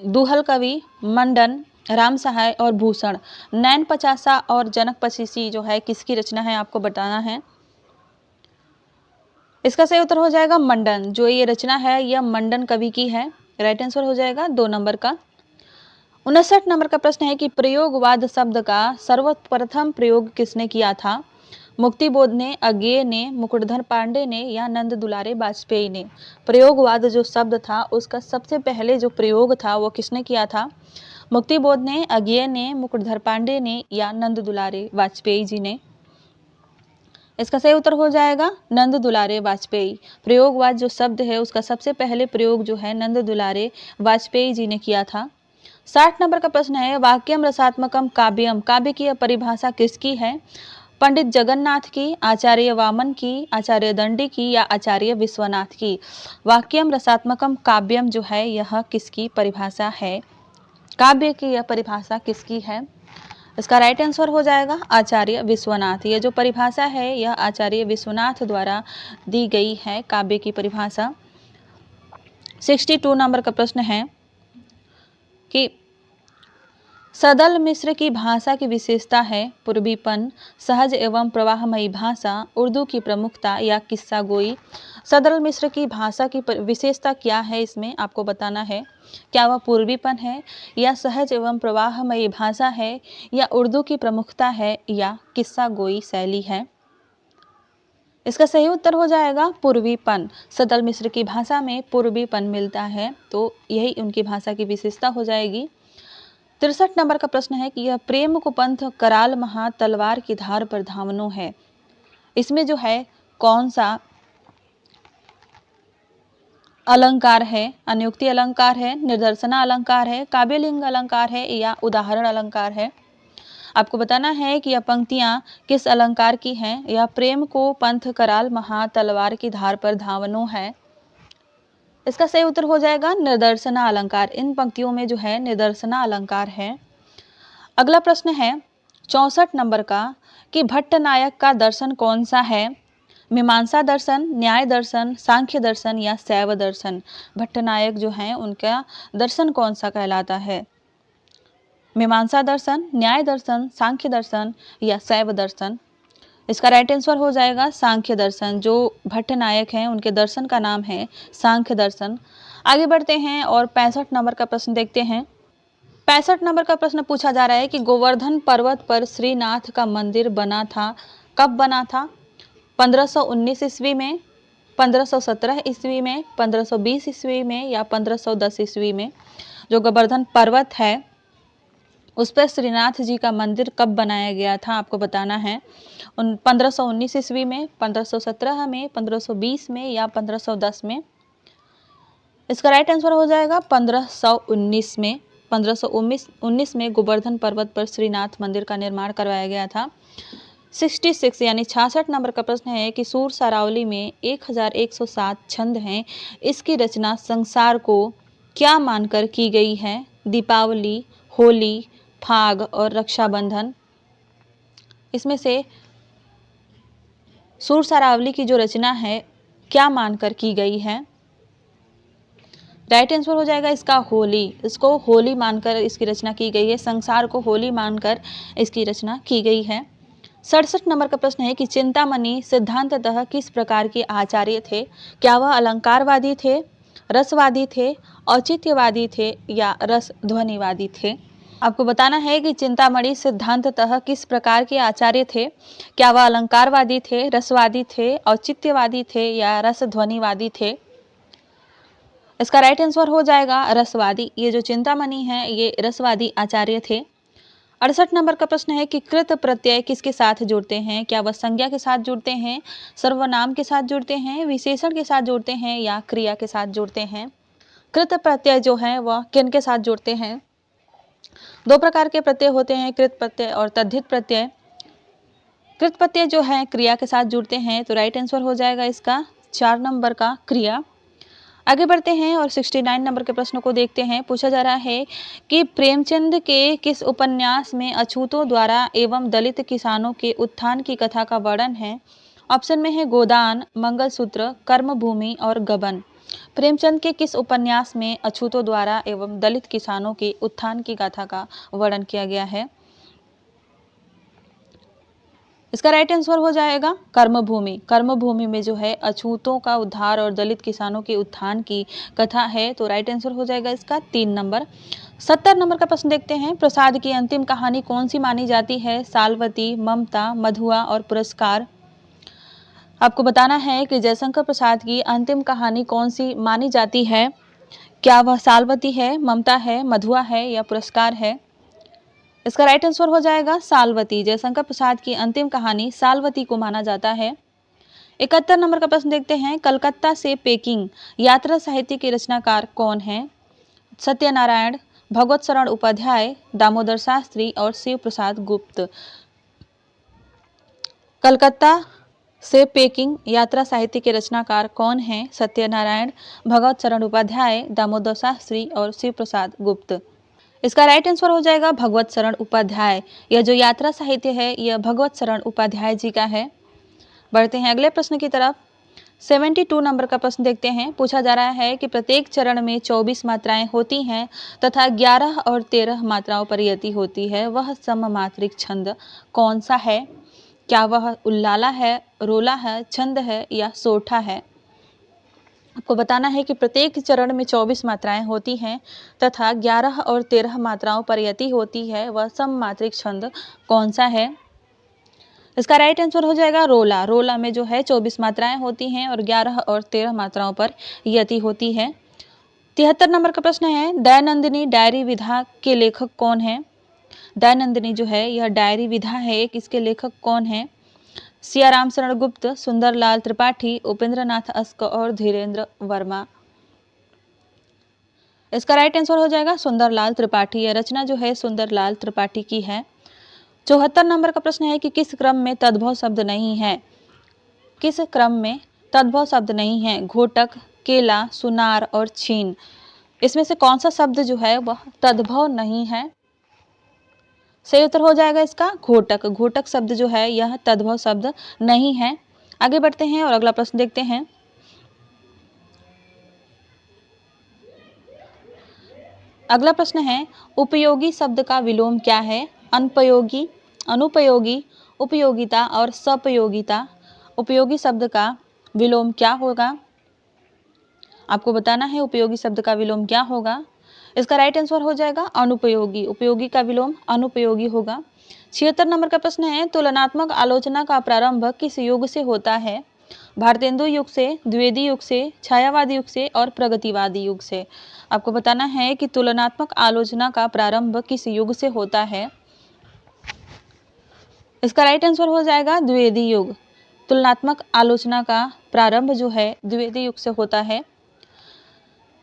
दुहल कवि, मंडन, राम सहाय और भूषण। नैन पचासा और जनक पचीसी जो है किसकी रचना है आपको बताना है। इसका सही उत्तर हो जाएगा मंडन। जो ये रचना है यह मंडन कवि की है। राइट आंसर हो जाएगा 2 नंबर का। 59 नंबर का प्रश्न है कि प्रयोगवाद शब्द का सर्वप्रथम प्रयोग किसने किया था? मुक्ति बोध ने, अज्ञेय ने, मुकुटधर पांडे ने या नंद दुलारे वाजपेयी ने? प्रयोगवाद जो शब्द था उसका सबसे पहले जो प्रयोग था वो किसने किया था? मुक्ति बोध ने, अज्ञेय ने, मुकुटधर पांडे ने या नंद दुलारे वाजपेयी जी ने? इसका सही उत्तर हो जाएगा नंद दुलारे वाजपेयी। प्रयोगवाद जो शब्द है उसका सबसे पहले प्रयोग जो है नंद दुलारे वाजपेयी जी ने किया था। 60 नंबर का प्रश्न है, वाक्यम रसात्मकम काव्यम, काव्य की परिभाषा किसकी है? पंडित जगन्नाथ की, आचार्य वामन की, आचार्य दंडी की या आचार्य विश्वनाथ की? वाक्यम रसात्मकम काव्यम जो है यह किसकी परिभाषा है? काव्य की यह परिभाषा किसकी है? इसका राइट आंसर हो जाएगा आचार्य विश्वनाथ। यह जो परिभाषा है यह आचार्य विश्वनाथ द्वारा दी गई है काव्य की परिभाषा। 62 नंबर का प्रश्न है कि सदल मिश्र की भाषा की विशेषता है पूर्वीपन, सहज एवं प्रवाहमयी भाषा, उर्दू की प्रमुखता या किस्सा गोई? सदल मिश्र की भाषा की विशेषता क्या है इसमें आपको बताना है। क्या वह पूर्वीपन है या सहज एवं प्रवाहमयी भाषा है या उर्दू की प्रमुखता है या किस्सा गोई शैली है? इसका सही उत्तर हो जाएगा पूर्वीपन। सदल मिश्र की भाषा में पूर्वीपन मिलता है तो यही उनकी भाषा की विशेषता हो जाएगी। 63 नंबर का प्रश्न है कि यह प्रेम कुपंथ कराल महा तलवार की धार पर धावनो है। इसमें जो है कौन सा अलंकार है? अनुक्ति अलंकार है, निदर्शना अलंकार है, काव्यलिंग अलंकार है या उदाहरण अलंकार है? आपको बताना है कि यह पंक्तियां किस अलंकार की हैं। यह प्रेम को पंथ कराल महा तलवार की धार पर धावनो है। इसका सही उत्तर हो जाएगा निदर्शना अलंकार। इन पंक्तियों में जो है निदर्शना अलंकार है। अगला प्रश्न है 64 नंबर का कि भट्ट नायक का दर्शन कौन सा है? मीमांसा दर्शन, न्याय दर्शन, सांख्य दर्शन या शैव दर्शन? भट्ट नायक जो हैं उनका दर्शन कौन सा कहलाता है? मीमांसा दर्शन, न्याय दर्शन, सांख्य दर्शन या शैव दर्शन? इसका राइट आंसर हो जाएगा सांख्य दर्शन। जो भट्ट नायक हैं उनके दर्शन का नाम है सांख्य दर्शन। आगे बढ़ते हैं और 65 नंबर का प्रश्न देखते हैं। 65 नंबर का प्रश्न पूछा जा रहा है कि गोवर्धन पर्वत पर श्रीनाथ का मंदिर बना था, कब बना था? 1519 ईस्वी में, 1517 ईस्वी में, 1520 ईस्वी में या 1510 ईस्वी में? जो गोवर्धन पर्वत है उस पर श्रीनाथ जी का मंदिर कब बनाया गया था आपको बताना है। 1519 ईस्वी में, 1517 में, 1520 में या 1510 में? इसका राइट आंसर हो जाएगा 1519 में। 1519 में गोवर्धन पर्वत पर श्रीनाथ मंदिर का निर्माण करवाया गया था। 66 यानी 66 नंबर का प्रश्न है कि सूर सारावली में 1107 छंद हैं। इसकी रचना संसार को क्या मानकर की गई है? दीपावली, होली, फाग और रक्षाबंधन? इसमें से सूर सारावली की जो रचना है क्या मानकर की गई है? राइट आंसर हो जाएगा इसका होली। इसको होली मानकर इसकी रचना की गई है। संसार को होली मानकर इसकी रचना की गई है। 67 नंबर का प्रश्न है कि चिंतामणि सिद्धांततः किस प्रकार के आचार्य थे? क्या वह अलंकारवादी थे, रसवादी थे, औचित्यवादी थे या रस ध्वनिवादी थे? आपको बताना है कि चिंतामणि सिद्धांततः किस प्रकार के आचार्य थे। क्या वह अलंकारवादी थे, रसवादी थे, औचित्यवादी थे या रस ध्वनिवादी थे? इसका राइट आंसर हो जाएगा रसवादी। ये जो चिंतामणि है ये रसवादी आचार्य थे। 68 नंबर का प्रश्न है कि कृत प्रत्यय किसके साथ जुड़ते हैं? क्या वह संज्ञा के साथ जुड़ते हैं, सर्वनाम के साथ जुड़ते हैं, विशेषण के साथ जुड़ते हैं या क्रिया के साथ जुड़ते हैं? कृत प्रत्यय जो है वह किन के साथ जुड़ते हैं? दो प्रकार के प्रत्यय होते हैं, कृत प्रत्यय और तद्धित प्रत्यय। कृत प्रत्यय जो है क्रिया के साथ जुड़ते हैं, तो राइट आंसर हो जाएगा इसका 4 नंबर का क्रिया। आगे बढ़ते हैं और 69 नंबर के प्रश्न को देखते हैं। पूछा जा रहा है कि प्रेमचंद के किस उपन्यास में अछूतों द्वारा एवं दलित किसानों के उत्थान की कथा का वर्णन है। ऑप्शन में है गोदान, मंगलसूत्र, कर्मभूमि और गबन। प्रेमचंद के किस उपन्यास में अछूतों द्वारा एवं दलित किसानों के उत्थान की गाथा का वर्णन किया गया है। इसका राइट आंसर हो जाएगा कर्मभूमि। कर्मभूमि में जो है अछूतों का उद्धार और दलित किसानों के उत्थान की कथा है, तो राइट आंसर हो जाएगा इसका 3 नंबर। 70 नंबर का प्रश्न देखते हैं। प्रसाद की अंतिम कहानी कौन सी मानी जाती है। साल्वती, ममता, मधुआ और पुरस्कार। आपको बताना है कि जयशंकर प्रसाद की अंतिम कहानी कौन सी मानी जाती है। क्या वह साल्वती है, ममता है, मधुआ है या पुरस्कार है। इसका राइट आंसर हो जाएगा साल्वती। जयशंकर प्रसाद की अंतिम कहानी साल्वती को माना जाता है। 71 नंबर का प्रश्न देखते हैं। कलकत्ता से पेकिंग यात्रा साहित्य के रचनाकार कौन है। सत्यनारायण, भगवत शरण उपाध्याय, दामोदर शास्त्री और शिव प्रसाद गुप्त। कलकत्ता से पेकिंग यात्रा साहित्य के रचनाकार कौन है। सत्यनारायण, भगवत शरण उपाध्याय, दामोदर शास्त्री और शिव प्रसाद गुप्त। इसका राइट आंसर हो जाएगा भगवत शरण उपाध्याय। यह जो यात्रा साहित्य है यह भगवत शरण उपाध्याय जी का है। बढ़ते हैं अगले प्रश्न की तरफ। 72 नंबर का प्रश्न देखते हैं। पूछा जा रहा है कि प्रत्येक चरण में 24 मात्राएं होती हैं तथा 11 और 13 मात्राओं पर यति होती है। वह सममात्रिक छंद कौन सा है। क्या वह उल्लाला है, रोला है, छंद है या सोठा है। आपको बताना है कि प्रत्येक चरण में 24 मात्राएं होती हैं तथा 11 और 13 मात्राओं पर यति होती है। वह सममात्रिक छंद कौन सा है। इसका राइट आंसर हो जाएगा रोला। रोला में जो है 24 मात्राएं होती हैं और 11 और 13 मात्राओं पर यति होती है। 73 नंबर का प्रश्न है। दयानंदिनी डायरी विधा के लेखक कौन है। दयानंदिनी जो है यह डायरी विधा है एक, इसके लेखक कौन है। सियाराम शरण गुप्त, सुंदरलाल त्रिपाठी, उपेंद्र नाथ अस्क और धीरेन्द्र वर्मा। इसका राइट आंसर हो जाएगा सुंदरलाल त्रिपाठी। यह रचना जो है सुंदरलाल त्रिपाठी की है। 74 नंबर का प्रश्न है कि किस क्रम में तद्भव शब्द नहीं है। किस क्रम में तद्भव शब्द नहीं है। घोटक, केला, सुनार और छीन। इसमें से कौन सा शब्द जो है वह तद्भव नहीं है। सही उत्तर हो जाएगा इसका घोटक। घोटक शब्द जो है यह तद्भव शब्द नहीं है। आगे बढ़ते हैं और अगला प्रश्न देखते हैं। अगला प्रश्न है उपयोगी शब्द का विलोम क्या है। अनुपयोगी, अनुपयोगी, उपयोगिता और सपयोगिता। उपयोगी शब्द का विलोम क्या होगा। आपको बताना है उपयोगी शब्द का विलोम क्या होगा। इसका राइट आंसर हो जाएगा अनुपयोगी। उपयोगी का विलोम अनुपयोगी होगा। 76 नंबर का प्रश्न है तुलनात्मक आलोचना का प्रारंभ किस युग से होता है। भारतेंदु युग से, द्विवेदी युग से, छायावादी युग से और प्रगतिवादी युग से। आपको बताना है कि तुलनात्मक आलोचना का प्रारंभ किस युग से होता है। इसका राइट आंसर हो जाएगा द्विवेदी युग। तुलनात्मक आलोचना का प्रारंभ जो है द्विवेदी युग से होता है।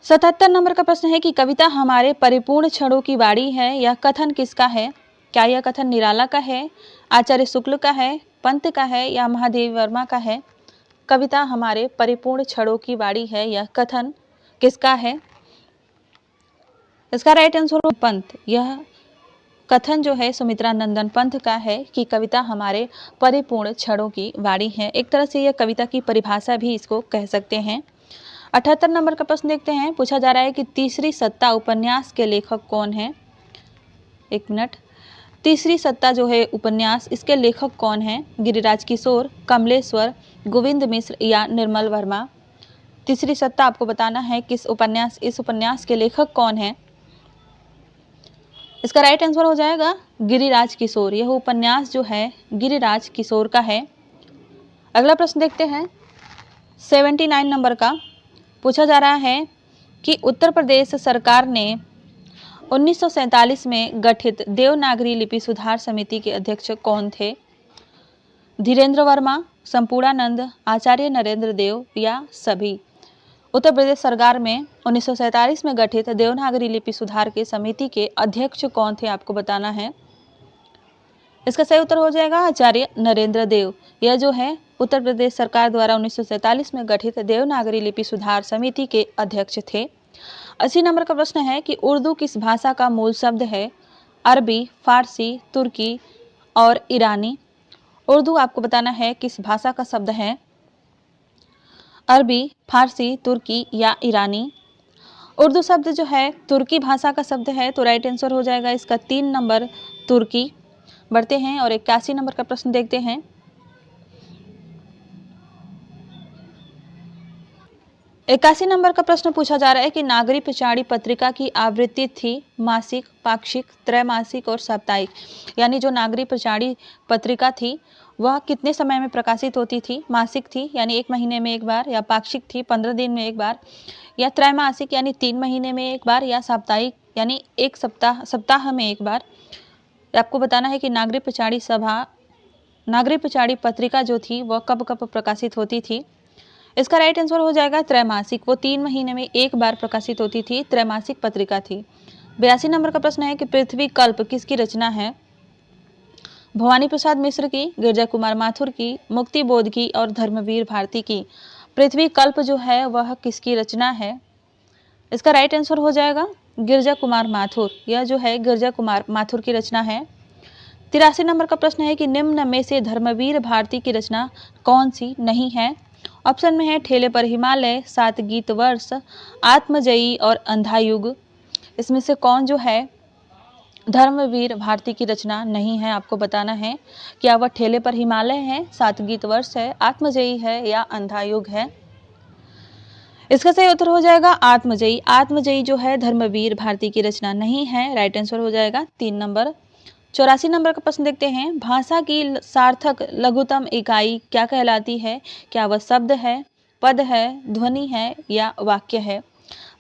77 नंबर का प्रश्न है कि कविता हमारे परिपूर्ण क्षणों की वाणी है। यह कथन किसका है। क्या यह कथन निराला का है, आचार्य शुक्ल का है, पंत का है या महादेवी वर्मा का है। कविता हमारे परिपूर्ण क्षणों की वाणी है, यह कथन किसका है। इसका राइट आंसर पंत। यह कथन जो है सुमित्रा नंदन पंत का है कि कविता हमारे परिपूर्ण क्षणों की वाणी है। एक तरह से यह कविता की परिभाषा भी इसको कह सकते हैं। 78 नंबर का प्रश्न देखते हैं। पूछा जा रहा है कि तीसरी सत्ता उपन्यास के लेखक कौन है। एक मिनट। तीसरी सत्ता जो है उपन्यास, इसके लेखक कौन है। गिरिराज किशोर, कमलेश्वर, गोविंद मिश्र या निर्मल वर्मा। तीसरी सत्ता आपको बताना है किस उपन्यास, इस उपन्यास के लेखक कौन है। इसका राइट आंसर हो जाएगा गिरिराज किशोर। यह उपन्यास जो है गिरिराज किशोर का है। अगला प्रश्न देखते हैं 79 नंबर का। पूछा जा रहा है कि उत्तर प्रदेश सरकार ने 1947 में गठित देवनागरी लिपि सुधार समिति के अध्यक्ष कौन थे। धीरेन्द्र वर्मा, संपूर्णानंद, आचार्य नरेंद्र देव या सभी। उत्तर प्रदेश सरकार में 1947 में गठित देवनागरी लिपि सुधार के समिति के अध्यक्ष कौन थे, आपको बताना है। इसका सही उत्तर हो जाएगा आचार्य नरेंद्र देव। यह जो है उत्तर प्रदेश सरकार द्वारा 1947 में गठित देवनागरी लिपि सुधार समिति के अध्यक्ष थे। 80 नंबर का प्रश्न है कि उर्दू किस भाषा का मूल शब्द है? अरबी, फारसी, तुर्की और ईरानी। उर्दू आपको बताना है किस भाषा का शब्द है, अरबी, फारसी, तुर्की या ईरानी। उर्दू शब्द जो है तुर्की भाषा का शब्द है, तो राइट आंसर हो जाएगा इसका 3 नंबर तुर्की। बढ़ते हैं और 81 नंबर का प्रश्न देखते हैं। 81 नंबर का प्रश्न पूछा जा रहा है कि नागरी पिछाड़ी पत्रिका की आवृत्ति थी मासिक, पाक्षिक, त्रैमासिक और साप्ताहिक। यानी जो नागरी पिछाड़ी पत्रिका थी वह कितने समय में प्रकाशित होती थी? मासिक थी यानी 1 महीने में एक बार, या पाक्षिक थी 15 दिन में एक बार, या त्रैमासिक यानी 3 महीने में एक बार, या साप्ताहिक यानी एक सप्ताह में एक बार। आपको बताना है कि नागरी पिछाड़ी पत्रिका जो थी वह कब कब प्रकाशित होती थी। इसका राइट आंसर हो जाएगा त्रैमासिक। वो 3 महीने में एक बार प्रकाशित होती थी, त्रैमासिक पत्रिका थी। 82 नंबर का प्रश्न है कि पृथ्वी कल्प किसकी रचना है? भवानी प्रसाद मिश्र की, गिरजा कुमार माथुर की, मुक्ति बोध की और धर्मवीर भारती की। पृथ्वी कल्प जो है वह किसकी रचना है? इसका राइट आंसर हो जाएगा गिरजा कुमार माथुर। यह जो है गिरजा कुमार माथुर की रचना है। 83 नंबर का प्रश्न है कि निम्न में से धर्मवीर भारती की रचना कौन सी नहीं है? ऑप्शन में है ठेले पर हिमालय, 7 गीत वर्ष, आत्मजयी और अंधा युग। इसमें से कौन जो है धर्मवीर भारती की रचना नहीं है? आपको बताना है क्या वह ठेले पर हिमालय है, 7 गीत वर्ष है, आत्मजयी है या अंधा युग है। इसका सही उत्तर हो जाएगा आत्मजयी। आत्मजयी जो है धर्मवीर भारती की रचना नहीं है। राइट आंसर हो जाएगा 3 नंबर। 84 नंबर का प्रश्न देखते हैं। भाषा की सार्थक लघुतम इकाई क्या कहलाती है? क्या वह शब्द है, पद है, ध्वनि है या वाक्य है?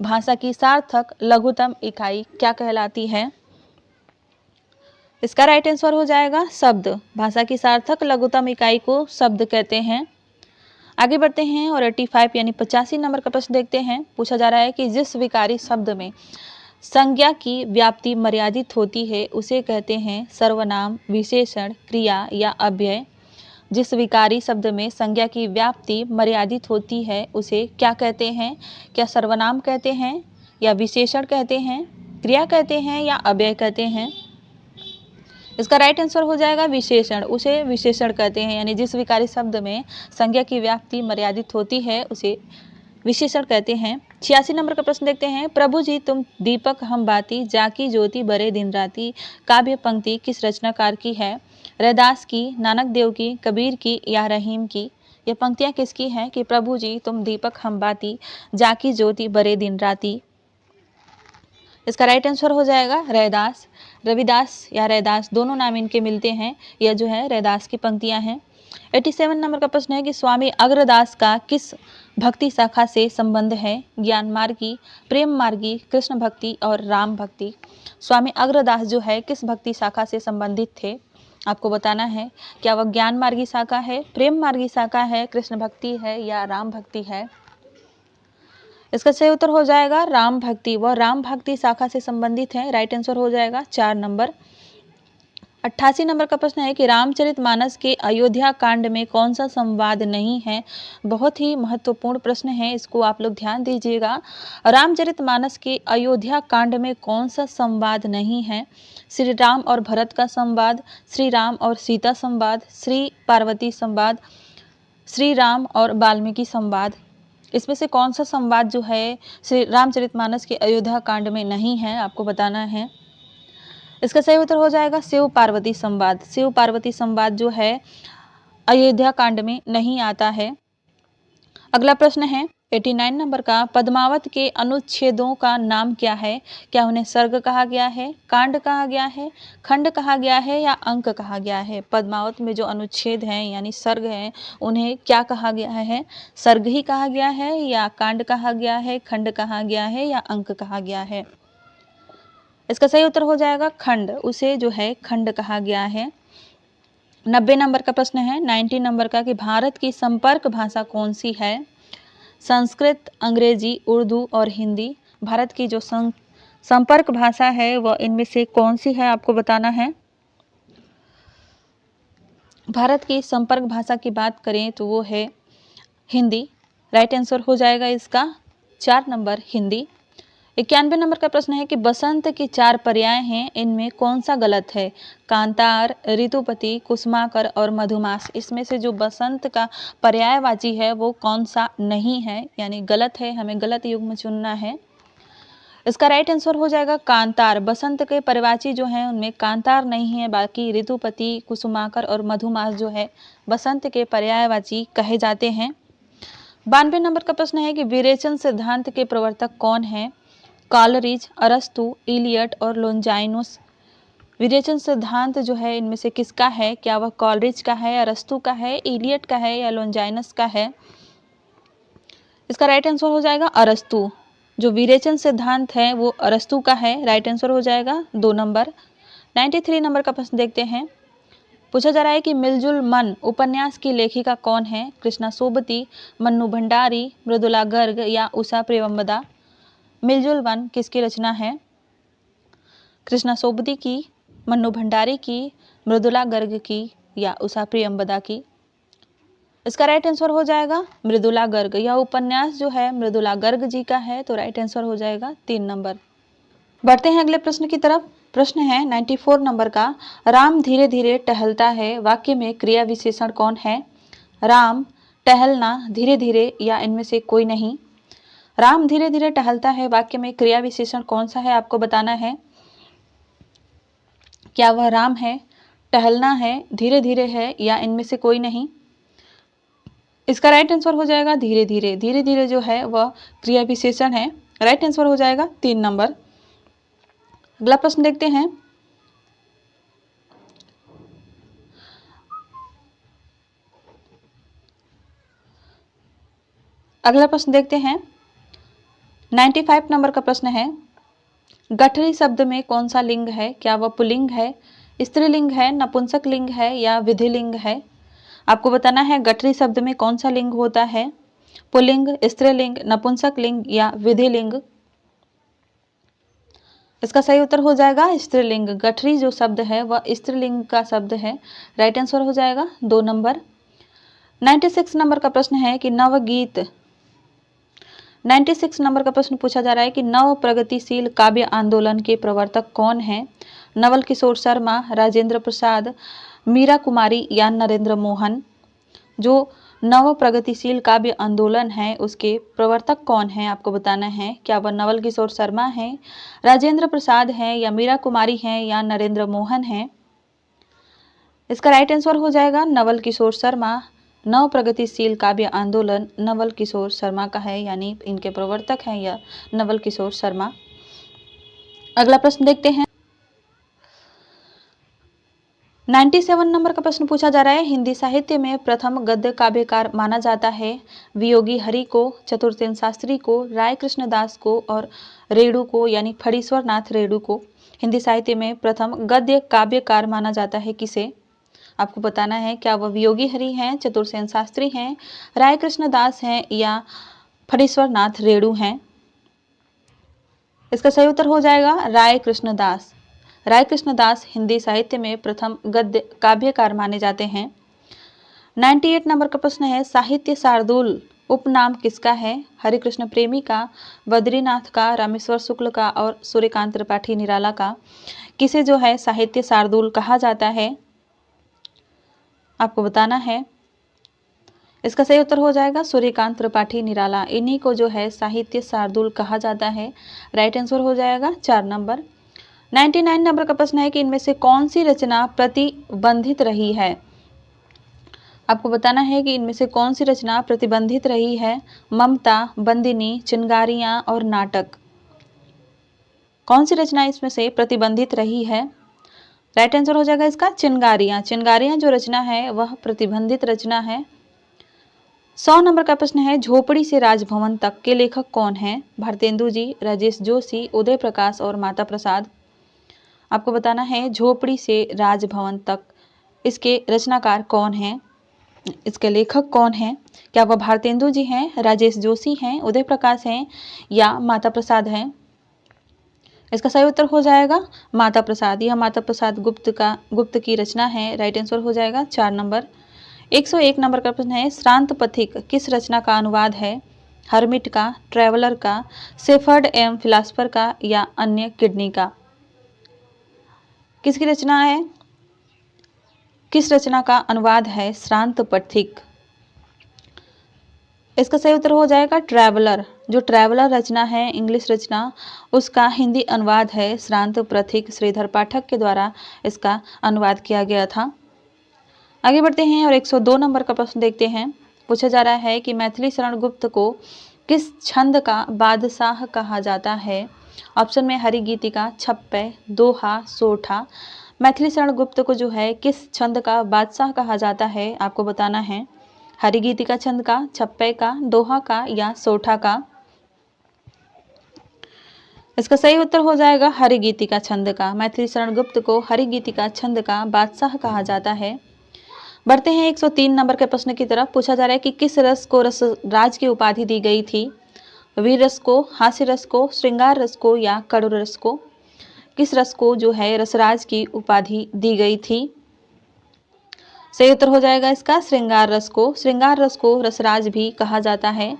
भाषा की सार्थक लघुतम इकाई क्या कहलाती है? इसका राइट आंसर हो जाएगा शब्द। भाषा की सार्थक लघुतम इकाई को शब्द कहते हैं। आगे बढ़ते हैं और 85 यानी 85 नंबर का प्रश्न देखते हैं। पूछा जा रहा है कि जिस विकारी शब्द में संज्ञा की व्याप्ति मर्यादित होती है उसे कहते हैं सर्वनाम, विशेषण, क्रिया या अव्यय। जिस विकारी शब्द में संज्ञा की व्याप्ति मर्यादित होती है उसे क्या कहते हैं? क्या सर्वनाम कहते हैं या विशेषण कहते हैं, क्रिया कहते हैं या अव्यय कहते हैं? इसका राइट आंसर हो जाएगा विशेषण। उसे विशेषण कहते हैं। यानी जिस विकारी शब्द में संज्ञा की व्याप्ति मर्यादित होती है उसे विशेषण कहते हैं। 86 नंबर का प्रश्न देखते हैं। प्रभु जी तुम दीपक हम बाती, जाकी ज्योति बरे दिन राती काव्य पंक्ति किस रचनाकार की है? रैदास की, नानक देव की, कबीर की या रहीम की? ये पंक्तियां किसकी हैं कि प्रभु जी तुम दीपक हम बाती, जाकी ज्योति बरे दिन राती? इसका राइट आंसर हो जाएगा रैदास। रविदास या रैदास दोनों नाम इनके मिलते हैं। यह जो है रैदास की पंक्तियां हैं। 87 नंबर का प्रश्न है कि स्वामी अग्रदास का किस भक्ति शाखा से संबंध है? ज्ञान मार्गी, प्रेम मार्गी, कृष्ण भक्ति और राम भक्ति। स्वामी अग्रदास जो है किस भक्ति शाखा से संबंधित थे? आपको बताना है क्या वह ज्ञान मार्गी शाखा है, प्रेम मार्गी शाखा है, कृष्ण भक्ति है या राम भक्ति है? इसका सही उत्तर हो जाएगा राम भक्ति। वह राम भक्ति शाखा से संबंधित है। राइट आंसर हो जाएगा 4 नंबर। 88 नंबर का प्रश्न है कि रामचरितमानस के अयोध्या कांड में कौन सा संवाद नहीं है? बहुत ही महत्वपूर्ण प्रश्न है, इसको आप लोग ध्यान दीजिएगा। रामचरितमानस के अयोध्या कांड में कौन सा संवाद नहीं है? श्री राम और भरत का संवाद, श्री राम और सीता संवाद, श्री पार्वती संवाद, श्री राम और वाल्मीकि संवाद। इसमें से कौन सा संवाद जो है श्री रामचरितमानस के अयोध्या कांड में नहीं है? आपको बताना है। इसका सही उत्तर हो जाएगा शिव पार्वती संवाद। शिव पार्वती संवाद जो है अयोध्या कांड में नहीं आता है। अगला प्रश्न है 89 नंबर का। पद्मावत के अनुच्छेदों का नाम क्या है? क्या उन्हें सर्ग कहा गया है, कांड कहा गया है, खंड कहा गया है या अंक कहा गया है? पद्मावत में जो अनुच्छेद हैं यानी सर्ग हैं उन्हें क्या कहा गया है? सर्ग ही कहा गया है या कांड कहा गया है, खंड कहा गया है या अंक कहा गया है? इसका सही उत्तर हो जाएगा खंड। उसे जो है खंड कहा गया है। 90 नंबर का प्रश्न है 90 नंबर का कि भारत की संपर्क भाषा कौन सी है? संस्कृत, अंग्रेजी, उर्दू और हिंदी। भारत की जो संपर्क भाषा है वह इनमें से कौन सी है, आपको बताना है। भारत की संपर्क भाषा की बात करें तो वो है हिंदी। राइट आंसर हो जाएगा इसका 4 नंबर हिंदी। 91 नंबर का प्रश्न है कि बसंत की 4 पर्याय हैं, इनमें कौन सा गलत है। कांतार, ऋतुपति, कुसुमाकर और मधुमास। इसमें से जो बसंत का पर्यायवाची है वो कौन सा नहीं है, यानी गलत है, हमें गलत युग्म चुनना है। इसका राइट आंसर हो जाएगा कांतार। बसंत के पर्यायवाची जो हैं उनमें कांतार नहीं है, बाकी ऋतुपति, कुसुमाकर और मधुमास जो है बसंत के पर्यायवाची कहे जाते हैं। 92 नंबर का प्रश्न है कि विरेचन सिद्धांत के प्रवर्तक कौन है। कॉलरिज, अरस्तु, इलियट और लोंजाइनस। विरेचन सिद्धांत जो है इनमें से किसका है, क्या वह कॉलरिज का है, अरस्तु का है, इलियट का है या लोंजाइनस का है। इसका राइट आंसर हो जाएगा अरस्तु। जो विरेचन सिद्धांत है वो अरस्तु का है। राइट आंसर हो जाएगा 2 नंबर। 93 नंबर का प्रश्न देखते हैं। पूछा जा रहा है कि मिलजुल मन उपन्यास की लेखिका कौन है। कृष्णा सोबती, मन्नू भंडारी, मृदुला गर्ग या उषा प्रियंवदा। मिलजुल मन किसकी रचना है। कृष्णा सोबती की, मन्नू भंडारी की, मृदुला गर्ग की या उषा प्रियंवदा की। इसका राइट आंसर हो जाएगा मृदुला गर्ग। यह उपन्यास जो है मृदुला गर्ग जी का है, तो राइट आंसर हो जाएगा 3 नंबर। बढ़ते हैं अगले प्रश्न की तरफ। प्रश्न है 94 नंबर का। राम धीरे धीरे टहलता है, वाक्य में क्रिया विशेषण कौन है। राम, टहलना, धीरे धीरे या इनमें से कोई नहीं। राम धीरे धीरे टहलता है, वाक्य में क्रिया विशेषण कौन सा है, आपको बताना है। क्या वह राम है, टहलना है, धीरे धीरे है या इनमें से कोई नहीं। इसका राइट आंसर हो जाएगा धीरे धीरे। धीरे धीरे जो है वह क्रिया विशेषण है। राइट आंसर हो जाएगा 3 नंबर। अगला प्रश्न देखते हैं। अगला प्रश्न देखते हैं। 95 नंबर का प्रश्न है। गठरी शब्द में कौन सा लिंग है। क्या वह पुल्लिंग है, स्त्रीलिंग है, नपुंसक लिंग है या विधिलिंग है। आपको बताना है गठरी शब्द में कौन सा लिंग होता है। पुल्लिंग, स्त्रीलिंग, नपुंसक लिंग या विधिलिंग। इसका सही उत्तर हो जाएगा स्त्रीलिंग। गठरी जो शब्द है वह स्त्रीलिंग का शब्द है। राइट आंसर हो जाएगा 2 नंबर। 96 नंबर का प्रश्न है कि नवगीत। 96 नंबर का प्रश्न पूछा जा रहा है कि नव प्रगतिशील काव्य आंदोलन के प्रवर्तक कौन है। नवल किशोर शर्मा, राजेंद्र प्रसाद, मीरा कुमारी या नरेंद्र मोहन। जो नव प्रगतिशील काव्य आंदोलन है उसके प्रवर्तक कौन है, आपको बताना है। क्या वह नवल किशोर शर्मा है, राजेंद्र प्रसाद है या मीरा कुमारी है या नरेंद्र मोहन है। इसका राइट आंसर हो जाएगा नवल किशोर शर्मा। नव प्रगतिशील काव्य आंदोलन नवल किशोर शर्मा का है, यानी इनके प्रवर्तक हैं या नवल किशोर शर्मा। अगला प्रश्न देखते हैं। 97 नंबर का प्रश्न पूछा जा रहा है। हिंदी साहित्य में प्रथम गद्य काव्यकार माना जाता है वियोगी हरि को, चतुरसेन शास्त्री को, राय कृष्णदास को और रेणु को, यानी फणीश्वर नाथ रेणु को। हिंदी साहित्य में प्रथम गद्य काव्यकार माना जाता है किसे, आपको बताना है। क्या वह वियोगी हरि हैं, चतुरसेन शास्त्री हैं, राय कृष्णदास हैं या फणीश्वर नाथ रेणु हैं। इसका सही उत्तर हो जाएगा राय कृष्णदास। राय कृष्णदास हिंदी साहित्य में प्रथम गद्य काव्यकार माने जाते हैं। 98 नंबर का प्रश्न है। साहित्य शार्दूल उपनाम किसका है। हरिकृष्ण प्रेमी का, बद्रीनाथ का, रामेश्वर शुक्ल का और सूर्यकांत त्रिपाठी निराला का। किसे जो है साहित्य शार्दूल कहा जाता है, आपको बताना है। इसका सही उत्तर हो जाएगा सूर्यकांत त्रिपाठी निराला। इन्हीं को जो है साहित्य शार्दूल कहा जाता है। राइट आंसर हो जाएगा 4 नंबर। 99 नंबर का प्रश्न है कि इनमें से कौन सी रचना प्रतिबंधित रही है। आपको बताना है कि इनमें से कौन सी रचना प्रतिबंधित रही है। ममता, बंदिनी, चिंगारियां और नाटक। कौन सी रचना इसमें से प्रतिबंधित रही है। राइट आंसर हो जाएगा इसका चिंगारियां। चिंगारियां जो रचना है वह प्रतिबंधित रचना है। 100 नंबर का प्रश्न है। झोपड़ी से राजभवन तक के लेखक कौन है। भारतेंदु जी, राजेश जोशी, उदय प्रकाश और माता प्रसाद। आपको बताना है झोपड़ी से राजभवन तक इसके रचनाकार कौन है। इसके लेखक कौन हैं? क्या वह भारतेंदु जी हैं, राजेश जोशी हैं, उदय प्रकाश हैं या माता प्रसाद हैं? इसका सही उत्तर हो जाएगा माता प्रसाद। यह माता प्रसाद गुप्त की रचना है। राइट आंसर हो जाएगा 4 नंबर। 101 नंबर का प्रश्न है, श्रांत पथिक किस रचना का अनुवाद है? हर्मिट का, ट्रैवलर का, शेफर्ड एम फिलासफर का या अन्य किडनी का? किसकी रचना है? किस रचना का अनुवाद है श्रांत पथिक? इसका सही उत्तर हो जाएगा ट्रैवलर। जो ट्रैवलर रचना है, इंग्लिश रचना, उसका हिंदी अनुवाद है श्रांत पथिक। श्रीधर पाठक के द्वारा इसका अनुवाद किया गया था। आगे बढ़ते हैं और 102 नंबर का प्रश्न देखते हैं। पूछा जा रहा है कि मैथिली शरण गुप्त को किस छंद का बादशाह कहा जाता है? ऑप्शन में हरिगीतिका, छप्पय, दोहा, सोठा। मैथिली शरण गुप्त को जो है किस छंद का बादशाह कहा जाता है, आपको बताना है। हरिगीतिका छंद का, छप्पय का, दोहा का या सोठा का? इसका सही उत्तर हो जाएगा हरिगीतिका छंद का। मैथिली शरण गुप्त को हरिगीतिका छंद का बादशाह कहा जाता है। बढ़ते हैं 103 नंबर के प्रश्न की तरफ। पूछा जा रहा है कि किस रस को रसराज की उपाधि दी गई थी? वीर रस को, हास्य रस को, श्रृंगार रस को या करुण रस को? किस रस को जो है रसराज की उपाधि दी गई थी? सही उत्तर हो जाएगा इसका श्रृंगार रस को। श्रृंगार रस को रसराज भी कहा जाता है।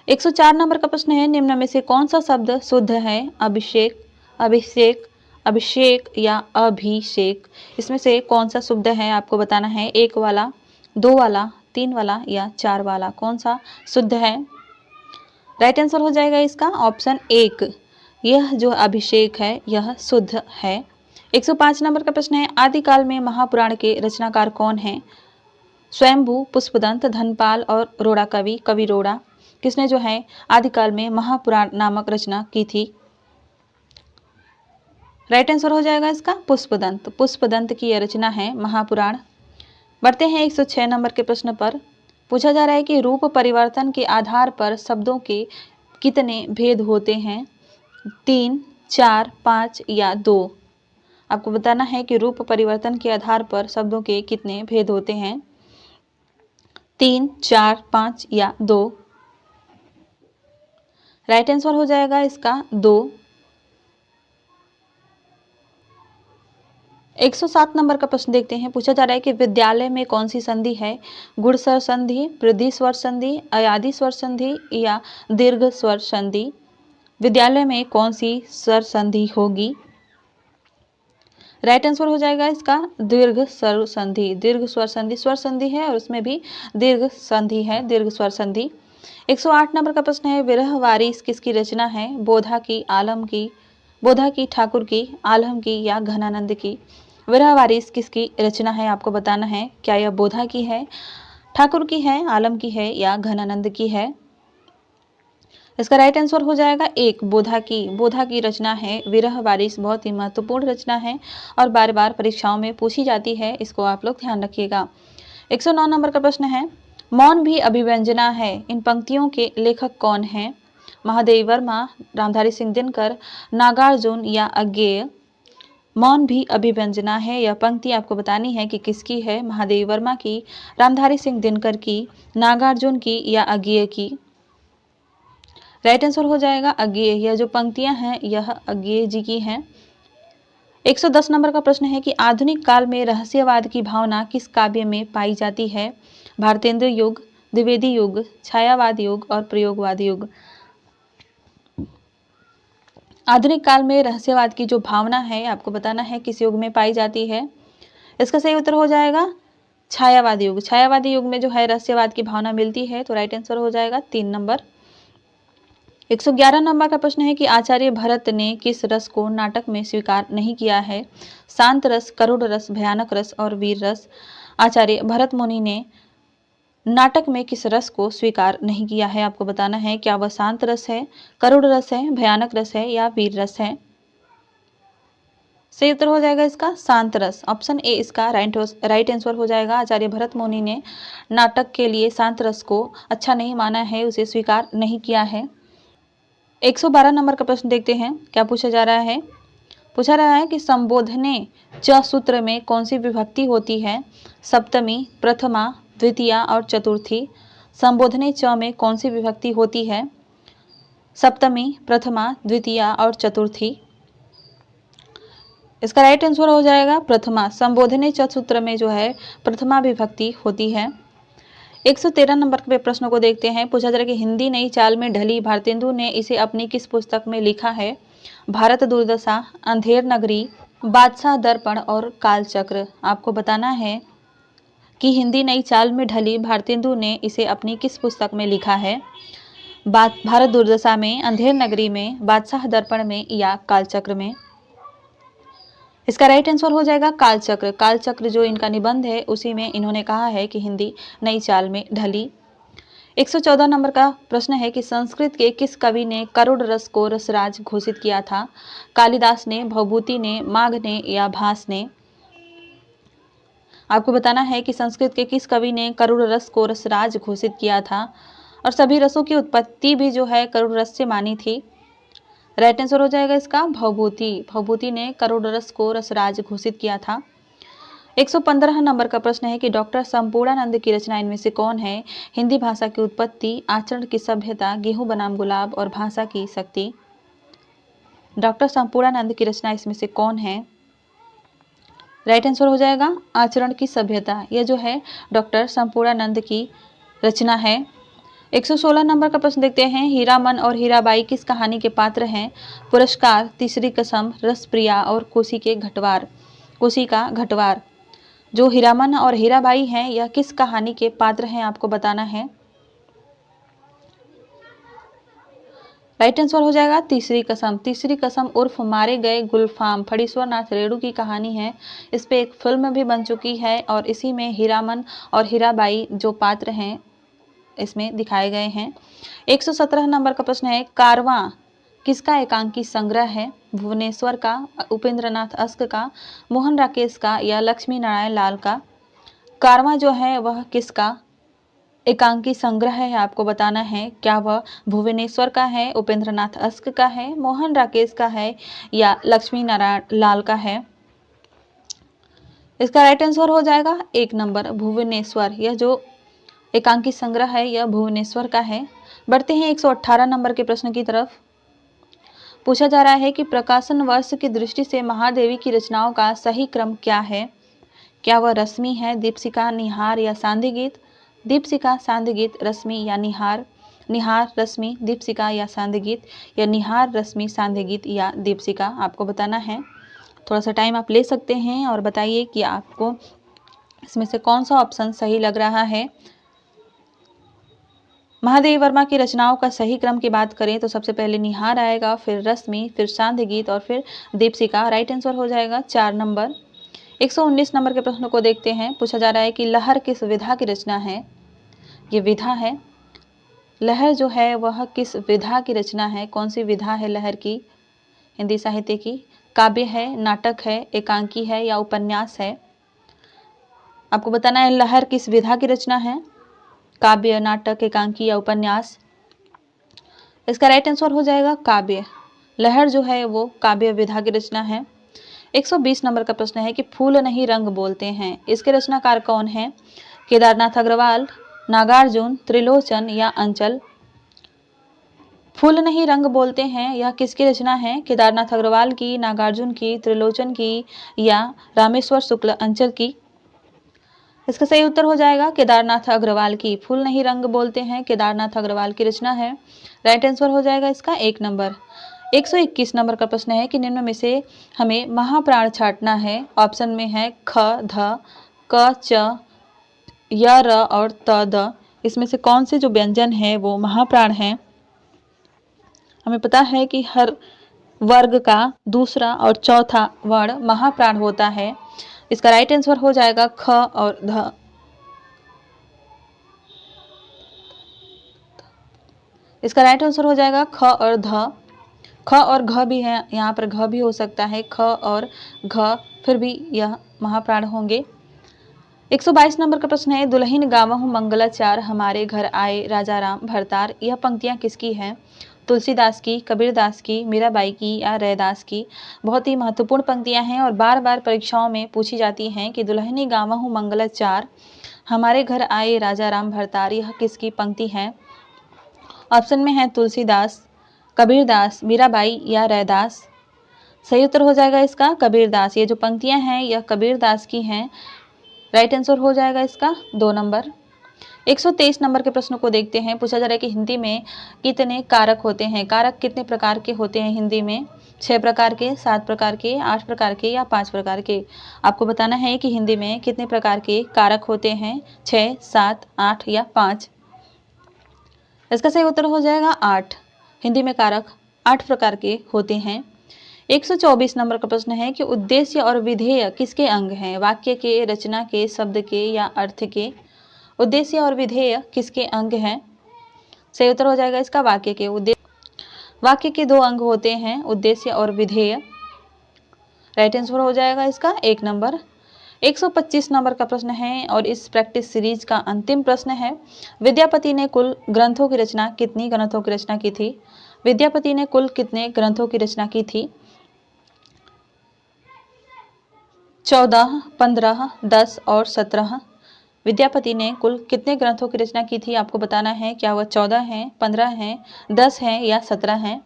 104 नंबर का प्रश्न है, निम्न में से कौन सा शब्द शुद्ध है? अभिषेक, अभिषेक, अभिषेक या अभिषेक? इसमें से कौन सा शुद्ध है, आपको बताना है। 1 वाला, 2 वाला, 3 वाला या 4 वाला? कौन सा शुद्ध है? राइट आंसर हो जाएगा इसका ऑप्शन 1। यह जो अभिषेक है यह शुद्ध है। 105 नंबर का प्रश्न है, आदिकाल में महापुराण के रचनाकार कौन है? स्वयंभू, पुष्पदंत, धनपाल और रोड़ा कवि। कवि रोड़ा किसने जो है आदिकाल में महापुराण नामक रचना की थी? राइट आंसर हो जाएगा इसका पुष्पदंत। पुष्पदंत की यह रचना है महापुराण। बढ़ते हैं 106 नंबर के प्रश्न पर। पूछा जा रहा है कि रूप परिवर्तन के आधार पर शब्दों के कितने भेद होते हैं? 3, 4, 5 या 2? आपको बताना है कि रूप परिवर्तन के आधार पर शब्दों के कितने भेद होते हैं? 3, 4, 5 या 2? राइट आंसर हो जाएगा इसका 2। 107 नंबर का प्रश्न देखते हैं। पूछा जा रहा है कि विद्यालय में कौन सी संधि है? गुण स्वर संधि, वृद्धि स्वर संधि, अयादि स्वर संधि या दीर्घ स्वर संधि? विद्यालय में कौन सी स्वर संधि होगी? राइट आंसर हो जाएगा इसका दीर्घ स्वर संधि। दीर्घ स्वर संधि है और उसमें भी दीर्घ संधि है, दीर्घ स्वर संधि। 108 नंबर का प्रश्न है, विरह वारिस किसकी रचना है? बोधा की, आलम की, बोधा की, ठाकुर की, आलम की या घनानंद की? विरह वारिस किसकी रचना है, आपको बताना है। क्या यह बोधा की है, ठाकुर की है, आलम की है या घनानंद की है? इसका राइट आंसर हो जाएगा 1, बोधा की। बोधा की रचना है विरह वारिस। बहुत ही महत्वपूर्ण रचना है और बार बार परीक्षाओं में पूछी जाती है, इसको आप लोग ध्यान रखिएगा। 109 नंबर का प्रश्न है, मौन भी अभिव्यंजना है, इन पंक्तियों के लेखक कौन हैं? महादेव वर्मा, रामधारी सिंह दिनकर, नागार्जुन या अज्ञेय? मौन भी अभिव्यंजना है, यह पंक्ति आपको बतानी है कि किसकी है। महादेव वर्मा की, रामधारी सिंह दिनकर की, नागार्जुन की या अज्ञेय की? राइट आंसर हो जाएगा अज्ञेय। यह जो पंक्तियां हैं यह अज्ञेय जी की हैं। 110 नंबर का प्रश्न है कि आधुनिक काल में रहस्यवाद की भावना किस काव्य में पाई जाती है? भारतेंद्र युग, द्विवेदी युग, छायावाद युग और प्रयोगवाद युग? आधुनिक काल में रहस्यवाद की जो भावना है आपको बताना है किस युग में पाई जाती है। इसका सही उत्तर हो जाएगा छायावादी युग। छायावादी युग में जो है रहस्यवाद की भावना मिलती है, तो राइट आंसर हो जाएगा 3 नंबर। 111 नंबर का प्रश्न है कि आचार्य भरत ने किस रस को नाटक में स्वीकार नहीं किया है? शांत रस, करुण रस, भयानक रस और वीर रस? आचार्य भरत मुनि ने नाटक में किस रस को स्वीकार नहीं किया है, आपको बताना है। क्या वह शांत रस है, करुण रस है, भयानक रस है या वीर रस है? सही उत्तर हो जाएगा इसका शांत रस। ऑप्शन ए इसका राइट आंसर हो जाएगा। आचार्य भरत मुनि ने नाटक के लिए शांत रस को अच्छा नहीं माना है, उसे स्वीकार नहीं किया है। 112 नंबर का प्रश्न देखते हैं, क्या पूछा जा रहा है। पूछा रहा है कि संबोधने च सूत्र में कौन सी विभक्ति होती है? सप्तमी, प्रथमा, द्वितीया और चतुर्थी। संबोधने च में कौन सी विभक्ति होती है? सप्तमी, प्रथमा, द्वितीया और चतुर्थी। इसका राइट आंसर हो जाएगा प्रथमा। संबोधने च सूत्र में जो है प्रथमा विभक्ति होती है। 113 नंबर के प्रश्न को देखते हैं। पूछा जा रहा है कि हिंदी नई चाल में ढली भारतेंदु ने इसे अपनी किस पुस्तक में लिखा है? भारत दुर्दशा, अंधेर नगरी, बादशाह दर्पण और कालचक्र। आपको बताना है कि हिंदी नई चाल में ढली भारतेंदु ने इसे अपनी किस पुस्तक में लिखा है? भारत दुर्दशा में, अंधेर नगरी में, बादशाह दर्पण में या कालचक्र में। इसका राइट आंसर हो जाएगा कालचक्र। कालचक्र जो इनका निबंध है उसी में इन्होंने कहा है कि हिंदी नई चाल में ढली। 114 नंबर का प्रश्न है कि संस्कृत के किस कवि ने करुड़ रस को रसराज घोषित किया था? कालिदास ने, भवभूति ने, माघ ने या भास ने। आपको बताना है कि संस्कृत के किस कवि ने करुड़ रस को रसराज घोषित किया था और सभी रसों की उत्पत्ति भी जो है करुड़ रस से मानी थी। राइट आंसर हो जाएगा इसका भवभूति। भवभूति ने करुड़ रस को रसराज घोषित किया था। 115 नंबर का प्रश्न है कि डॉक्टर संपूर्णानंद की रचना इनमें से कौन है? हिंदी भाषा की उत्पत्ति, आचरण की सभ्यता, गेहूं बनाम गुलाब और भाषा की शक्ति। डॉक्टर संपूर्णानंद की रचना इसमें से कौन है? राइट आंसर हो जाएगा आचरण की सभ्यता। यह जो है डॉक्टर संपूर्णानंद की रचना है। 116 नंबर का प्रश्न देखते हैं। हीरामन और हीराबाई किस कहानी के पात्र हैं? पुरस्कार, तीसरी कसम, रसप्रिया और कोसी के घटवार। कोसी का घटवार। जो हीरामन और हीराबाई हैं यह किस कहानी के पात्र हैं आपको बताना है। राइट आंसर हो जाएगा तीसरी कसम। तीसरी कसम उर्फ मारे गए गुलफाम फणीश्वर नाथ रेणु की कहानी है। इस पे एक फिल्म भी बन चुकी है और इसी में हीरामन और हीराबाई जो पात्र हैं इसमें दिखाए गए हैं। 117 नंबर का प्रश्न है। कारवां किसका एकांकी संग्रह है? भुवनेश्वर का, उपेंद्रनाथ अस्क का, मोहन राकेश का या लक्ष्मी नारायण लाल का। कारवां जो है वह किसका एकांकी संग्रह है आपको बताना है। क्या वह भुवनेश्वर का है, उपेंद्रनाथ अस्क का है, मोहन राकेश का है या लक्ष्मी नारायण लाल का है। इसका राइट आंसर हो जाएगा 1 नंबर भुवनेश्वर। यह जो एकांकी संग्रह है यह भुवनेश्वर का है। बढ़ते हैं 118 नंबर के प्रश्न की तरफ। पूछा जा रहा है कि प्रकाशन वर्ष की दृष्टि से महादेवी की रचनाओं का सही क्रम क्या है? क्या वह रश्मि है, दीपशिखा, निहार या सांध्य गीत? दीपशिखा, सांध्य गीत, रश्मि या निहार? निहार, रश्मि, दीपशिखा या सांध्य गीत या निहार, रश्मि, सांध्य गीत या दीपशिखा। आपको बताना है। थोड़ा सा टाइम आप ले सकते हैं और बताइए कि आपको इसमें से कौन सा ऑप्शन सही लग रहा है। महादेवी वर्मा की रचनाओं का सही क्रम की बात करें तो सबसे पहले निहार आएगा, फिर रश्मि, फिर सांध्य गीत और फिर दीपशिखा। राइट आंसर हो जाएगा 4 नंबर। 119 नंबर के प्रश्न को देखते हैं। पूछा जा रहा है कि लहर किस विधा की रचना है? ये विधा है। लहर जो है वह किस विधा की रचना है? कौन सी विधा है लहर की? हिंदी साहित्य की। काव्य है, नाटक है, एकांकी है या उपन्यास है? आपको बताना है लहर किस विधा की रचना है। काव्य, नाटक, एकांकी या उपन्यास। इसका राइट आंसर हो जाएगा काव्य। लहर जो है वो काव्य विधा की रचना है। 120 नंबर का प्रश्न है कि फूल नहीं रंग बोलते हैं, इसके रचनाकार कौन है? केदारनाथ अग्रवाल, नागार्जुन, त्रिलोचन या अंचल। फूल नहीं रंग बोलते हैं यह किसकी रचना है? केदारनाथ अग्रवाल की, नागार्जुन की, त्रिलोचन की या रामेश्वर शुक्ल अंचल की। इसका सही उत्तर हो जाएगा केदारनाथ अग्रवाल की। फूल नहीं रंग बोलते हैं केदारनाथ अग्रवाल की रचना है। राइट आंसर हो जाएगा इसका 1 नंबर। 121 नंबर का प्रश्न है कि निम्न में से हमें महाप्राण छांटना है। ऑप्शन में है ख, ध, क, च, य, र और त, द। इसमें से कौन से जो व्यंजन है वो महाप्राण है? हमें पता है कि हर वर्ग का दूसरा और चौथा वर्ण महाप्राण होता है। इसका राइट आंसर हो जाएगा ख और ध। इसका राइट आंसर हो जाएगा ख और ध। ख और घ भी है, यहाँ पर घ भी हो सकता है। ख और घ फिर भी यह महाप्राण होंगे। 122 नंबर का प्रश्न है। दुल्हिन गावहु मंगलाचार हमारे घर आए राजा राम भरतार। यह पंक्तियां किसकी हैं? तुलसीदास की, कबीरदास की, मीराबाई की या रैदास की। बहुत ही महत्वपूर्ण पंक्तियां हैं और बार बार परीक्षाओं में पूछी जाती हैं कि दुल्हनी गावहु मंगल चार, हमारे घर आए राजा राम भरतार। यह किसकी पंक्ति है? ऑप्शन में है तुलसीदास, कबीरदास, मीराबाई या रैदास। सही उत्तर हो जाएगा इसका कबीरदास। ये जो पंक्तियां हैं यह कबीरदास की हैं। राइट आंसर हो जाएगा इसका 2 नंबर। 123 नंबर के प्रश्न को देखते हैं। पूछा जा रहा है कि हिंदी में कितने कारक होते हैं? कारक कितने प्रकार के होते हैं हिंदी में? 6 प्रकार के, 7 प्रकार के, 8 प्रकार के या 5 प्रकार के? आपको बताना है कि हिंदी में कितने प्रकार के कारक होते हैं, 6, 7, 8 या 5। इसका सही उत्तर हो जाएगा 8। हिंदी में कारक 8 प्रकार के होते हैं। 124 नंबर का प्रश्न है कि उद्देश्य और विधेय किसके अंग हैं? वाक्य के, रचना के, शब्द के या अर्थ के? उद्देश्य और विधेय किसके अंग हैं? सही उत्तर हो जाएगा इसका वाक्य के। वाक्य के 2 अंग होते हैं, उद्देश्य और विधेय। राइट आंसर हो जाएगा इसका 1 नंबर। 125 नंबर का प्रश्न है और इस प्रैक्टिस सीरीज का अंतिम प्रश्न है। विद्यापति ने कुल ग्रंथों की रचना कितनी ग्रंथों की रचना की थी? विद्यापति ने कुल कितने ग्रंथों की रचना की थी? 14, 15, 10 और 17। विद्यापति ने कुल कितने ग्रंथों की रचना की थी? आपको बताना है क्या वह 14 हैं, 15 हैं, 10 हैं या 17 हैं।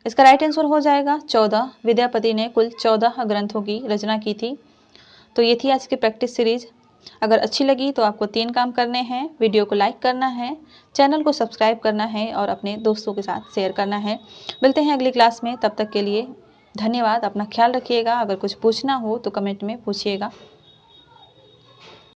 इसका राइट आंसर हो जाएगा 14। विद्यापति ने कुल 14 ग्रंथों की रचना की थी। तो ये थी आज की प्रैक्टिस सीरीज। अगर अच्छी लगी तो आपको 3 काम करने हैं। वीडियो को लाइक करना है, चैनल को सब्सक्राइब करना है और अपने दोस्तों के साथ शेयर करना है। मिलते हैं अगली क्लास में, तब तक के लिए धन्यवाद। अपना ख्याल रखिएगा। अगर कुछ पूछना हो तो कमेंट में पूछिएगा।